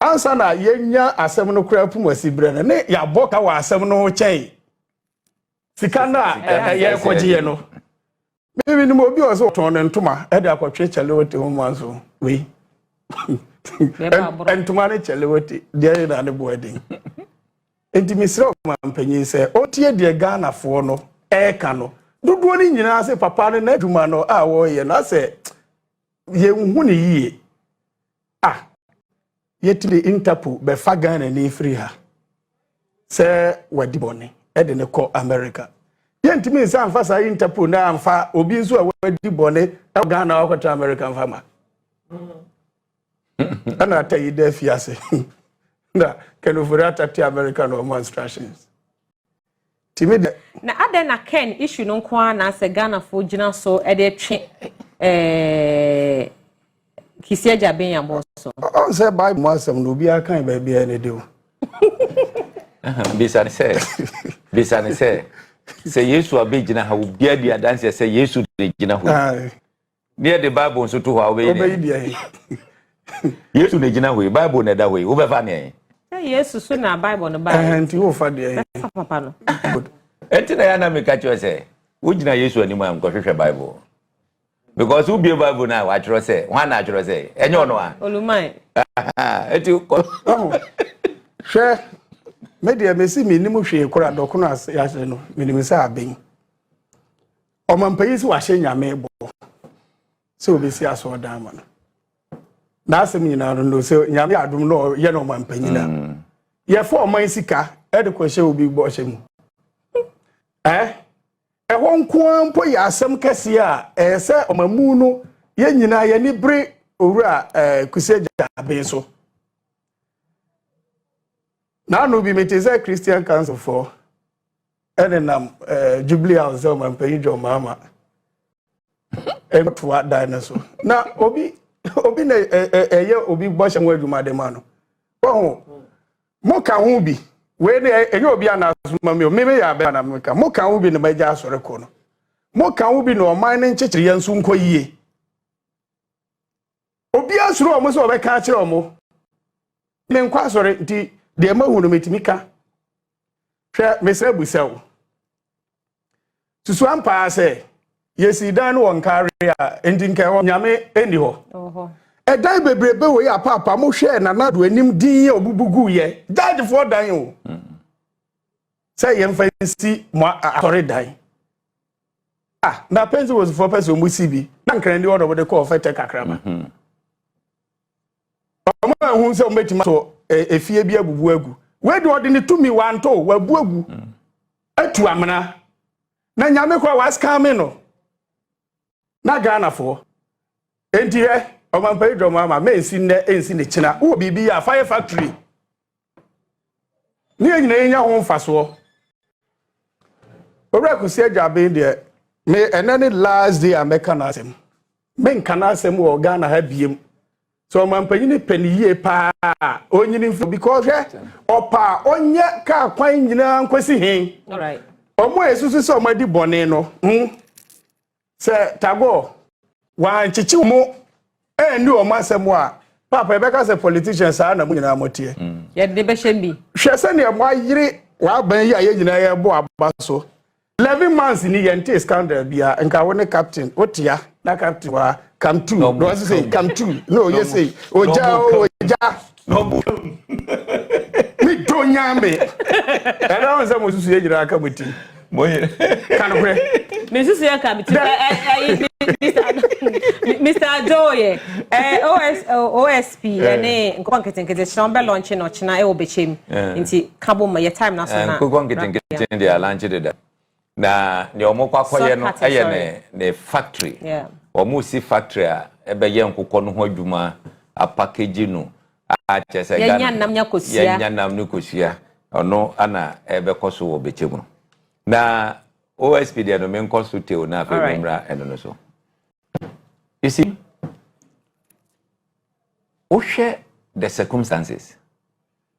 ansa na yenya asem no kura pum asibre na ne ya boka wa asem no chen sika na ye koje no bibi ni mo bi o so ton ntoma e de akotwe chale wote ho manso we ntoma ne chale wote de na ne boadin enti misro mampanyin se otie de Ghana fo no e ka no dodo ni nyina se papa ne na adwuma no a wo ye na se ye hu ne yie yetili Interpol be fa Ghana ni free ha se wadi bone e de ne ko America yentimi nsa amfa sa Interpol na amfa obi nso a wadi bone e Ghana akota America amfa ma ana tayi de fiase na kenu furata ti America no more instructions timi de na ade na Ken issue no kwa na se Ghana fo gina so e de twe kisia jaben ya boso on say Bible masem no bi akan ba bia ne de o bisane se se Yesu abegina ha obia dia dance se Yesu de gina ho ne de Bible so to ho obey Yesu de gina ho Bible na da ho wo be fa ne Yesu so na Bible no ba enti wo fa de papa no enti na ya na me ka cho se wo gina Yesu animu am ko hwehwe Bible because who be Bible now what you say one na you say enyo no a olumai eti ko hwe media mesi mi nimu hwe kora dokono ya se no minimi sa aben o mampayi si wa hye nyame bo se obesi aso dan ma no na asem nyina no se nyame adum no ye no mampayi na ye fo man sika e de ko hye obi bo hye mu ehon kwampo ya asem kase a se omamu no ye nyina ye ni bre owura kuseja aben so na no bi meteze Christian Council for enenam Jubilee House o mampanyi jo Mahama emtwa dinosaur na obi na eye obi boshe nwaduma de ma no wo mo ka hu bi we ne enye obi anasuma me ya be na meka mo kan ubi ne baja asore ko no mo kan ubi no man ne nchechiri ya nsu nko yie obi asoro o mo so be ka kire o mo me nkwa asore nti de ma hu no metimika hwe mesra busawo susu ampa ase yesi dan no wonkare a enti nka ho nyame eni ho oho edan bebrebe we ya papa mo hwe na nado anim din ye obubugu ye judge for dan o say yem fancy mo sorry dan na penzi was for person mu CB na nkran ndi order de call fete kakrama omo hu se o metima so efie bi abubu agu we do odi ni tumi wanto wabu agu atu amana na nyame kwa waskame no na Ghana fo enti o man pay do mama me ensi ne china wo bibi ya fire factory ni enyina enya ho mfaso owura kusi ajabe de me enani last day America na asem me nkana asem wo Ghana ha biem so man pay ni peniye pa onyini because opa onye ka kwan nyina nkwasi hen all right omo esusu so madi bone no se tago wan chichi mo ndi o masem a papa ebeka se politicians a na mu nyina motie ye de be hye bi hwe se ne mo ayire wa ban yi a ye nyina ye bo aba so 11 months ni ye nte scandal bia nka wo ne captain otia na captain wa come to no say come to no you say oja no mi do nyambe era won se mo susu ye nyina aka muti moye kan kure me susu ye ka muti Mr. Addo OSP ene nkwa nketenkete chamba launch no china e obechem nti kabo ma ye time na so na nkwa nketenkete dey launch dey na ne omokwakoye no eye ne factory omo si factory a ebe ye nkokọ no ho adwuma a package no a chese Ghana ye nyanam nya kosia ye nyanam no kosia ono ana ebe koso obechemu na OSP de no men koso teo na fe memra eno no so you see the circumstances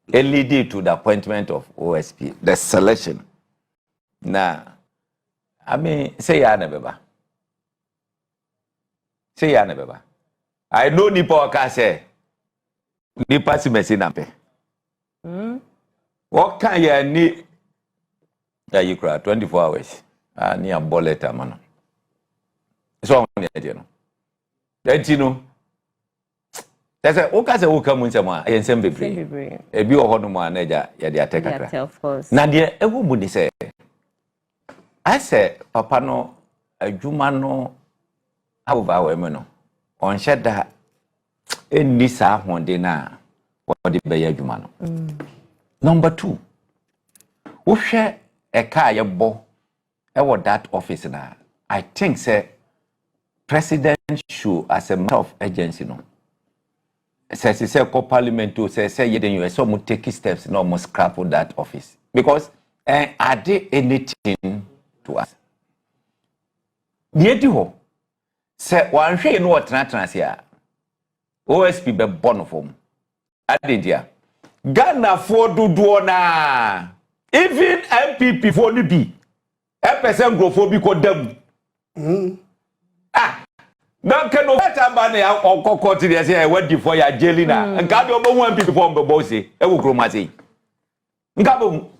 leading to the appointment of OSP the selection na I mean say ya na beba I know nipa ka say nipa si mesi na pe what can you need that you cry 24 hours ni a bullet amano so on the no that you know that's a o ka say o ka mu nsem a yensem bebre e bi o ho no mu anaja ya de atekakra na de ewu mu ni say I say papa no adwuma no awova we me no on sheda eni sa honde na what the be adwuma no number 2 wo hwe e ka ye bo e wo that office na I think say president should as a matter of urgency no say ko parliament to say you den you so mo take steps no mo scrap that office because are there anything to us niedi ho say wan hwe no otena sia OSP be born from adendia Ghana for duduo na even MPP for ni bi person grofo bi ko dam na keno tamba na okoko ti dey say wadi for ya jelina nka be omo MPP for mbebo se e wo kroma se nka bo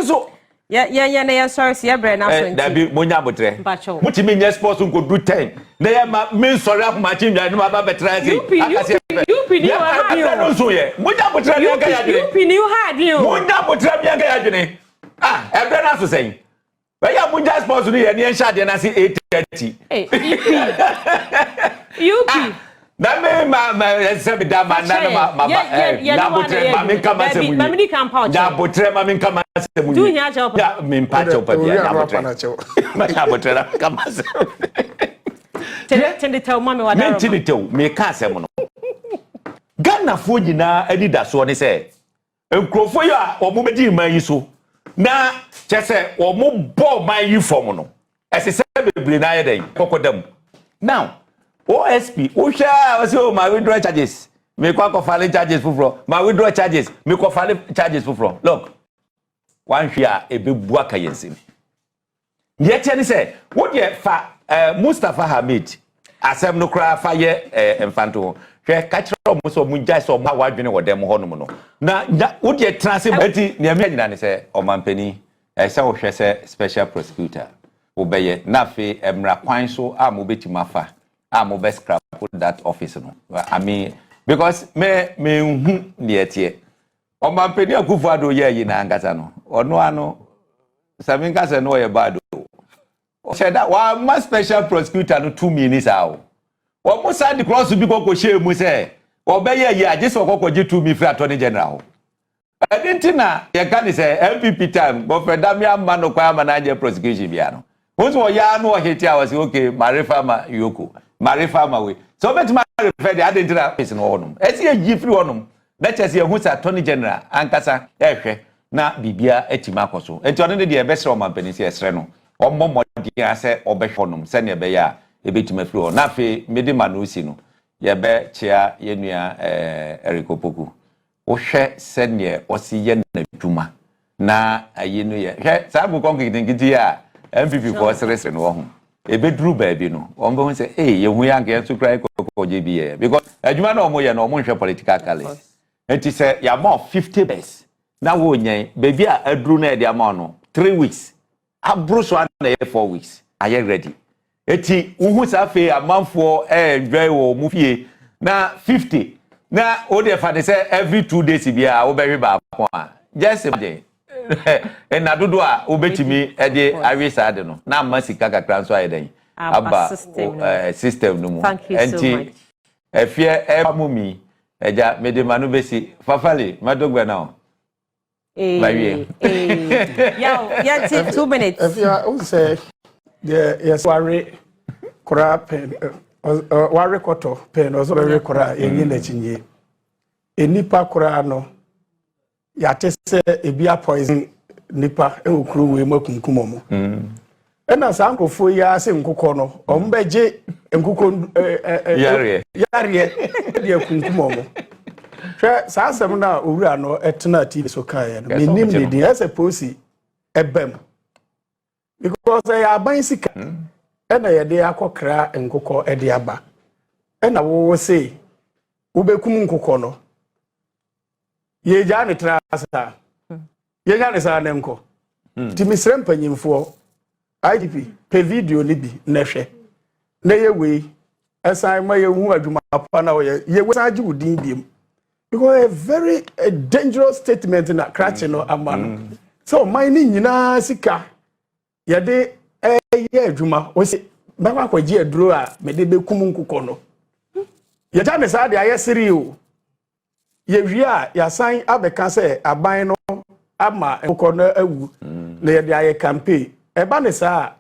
so yeah sorry see bre na so da bi monya botre mutimi nya sports nko do 10 na ya ma min sorry akuma chi nwa ni ma ba betra se akase you ni hard you no so ye monya botre mi anga ya dwene you ni hard you monya botre mi anga ya dwene bre na so sen we ya monya sports ni ye ni en shade na se 8:30 UP na me ma se be da ma na na botre ma min kama se mu ma mini kampa da botre ma min kama se mu du nya job ya min pa chopa ya da botre ma ya botre kama se tende tell mama wa da tende tell me ka se mu no Ghana fo nyina ani da so ne se enkrofo ya omo bedi man yi so na chese omo bo man yi fom no esese bebre na yeden kokodam now OSP Usha was my withdrawal charges. Me kwa file charges for my withdrawal charges. Me kwa file charges for. Look, one here a big buaka yensim. Yet any say, what ye fa Mustafa Hamid asem no cry fire infanto. Catch so munja so ma wadwene wo dem ho no no. Na what ye transibeti ne me nyina ne say o mampani say wo hwe say special prosecutor. Obeye na fe emra kwan so a mo betima fa. I'm best scrap that office no. I mean because me nietie. O mampeni Akufo Addo ye yi na angasa no. Ono ano saminka se no ye Boadu. O said that one special prosecutor no 2 minutes awo. O mo side cross bi ko share mu se obeye yi age so kokko je 2 minutes attorney general. Adentina ye kan say MPP time go fedami amma no kwa manager prosecution bia no. Who's what ya no hiti I was okay Marifa ma yoko. Marifa ma we. So bet ma refer the identity person honum. Esi e free honum. Let us hear who's attorney general ankasa ehwe na bibia etima akoso. Enti ono ne de e be sre o mampanisi esre no. Ommo modi ase obehwe honum se ne be ya e betima free honum. Na fe mede ma no si no. Ye be chia ye nua Erikopoku. Wo hwe se ne osi ye na dwuma. Na ayi no ye. Hwe sa bu konkiti ya MPP for seriously no ho. E bedru baabi no. Ombo say ye hu ya nke so cry kokoje bi e because adwuma na omo ye no omo hwe political calice. Enti say ya more 50 days. Na wo nyen baabi a adru na e de ama no 3 weeks. Abro so na ye 4 weeks. Are you ready? Eti uhu sa fe amanfo enjoy wo mu fie na 50. Na o de fa de say every 2 days bia wo be ba ko a. Just imagine na dodo a obetimi e de awisa de no na masika kakra so ayeden aba system no mu enti efie emumi eja medemanu besi fafale madogbe na bawie ya 2 minutes efie o say yes worry kora pen worry koto pen ozo be kora yin na chinye enipa kura no yate se ebia poison nipa e okuru we makunkum omo ena sa nkofo ya se nkokọ no ombeje nkokọ yare de kunkum omo hwe sa asem na owura no etena TV so kan no menim ne din ese posi ebem because ya aban sika ena ye de akokra nkokọ e de aba ena wo se wo bekum nkokọ no ye ja ne trasa ye ja ne sa ne nko ti misrem panyimfo IGP pe video ni bi na hwe na ye we esan ma ye hu adwuma pa na ye we san ji udin bi because a very dangerous statement na crash no amano so my ni nyina sika ye de ye adwuma o se ba kwa kwaji aduro a me de bekum nkukọ no ye ja me sa de aye siri o ye wi a ya san abeka se aban no ama nkukọ no awu na ye de aye campaign eba ne sa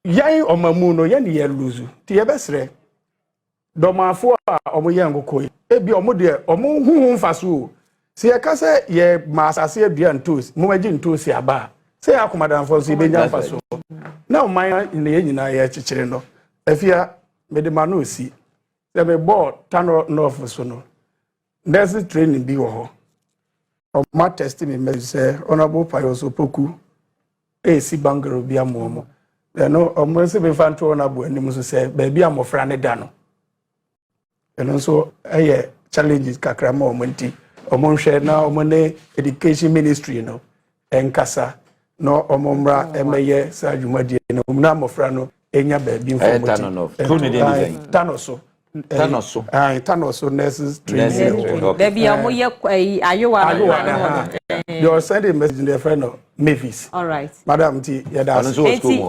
yan omamu no ye ne ye luzu ti ye besre domafo a omo ye nkukọ ebi omo de omo huhu mfaso se ye ka se ye masase adua ntos mo magi ntos aba se ya komadanfo so be nya mfaso na o man ne ye nyina ye chichire no afia me de manu osi se me board tano north so no there's training bi wo ho o ma test me me se honorable payoso poku si bangaro bi amomo no omo se be fanto na bo anim so se ba bi amofra ne da no eno so challenges kakra ma omo nti omo nhwe na omo ne education ministry no enkasa no omo mra emeye sa adwumadie no na amofra no enya ba bi information tanoso nurses training there be omo ye ayowa your sending message to the friend of Mavis. All right. Madam T, yeah, that's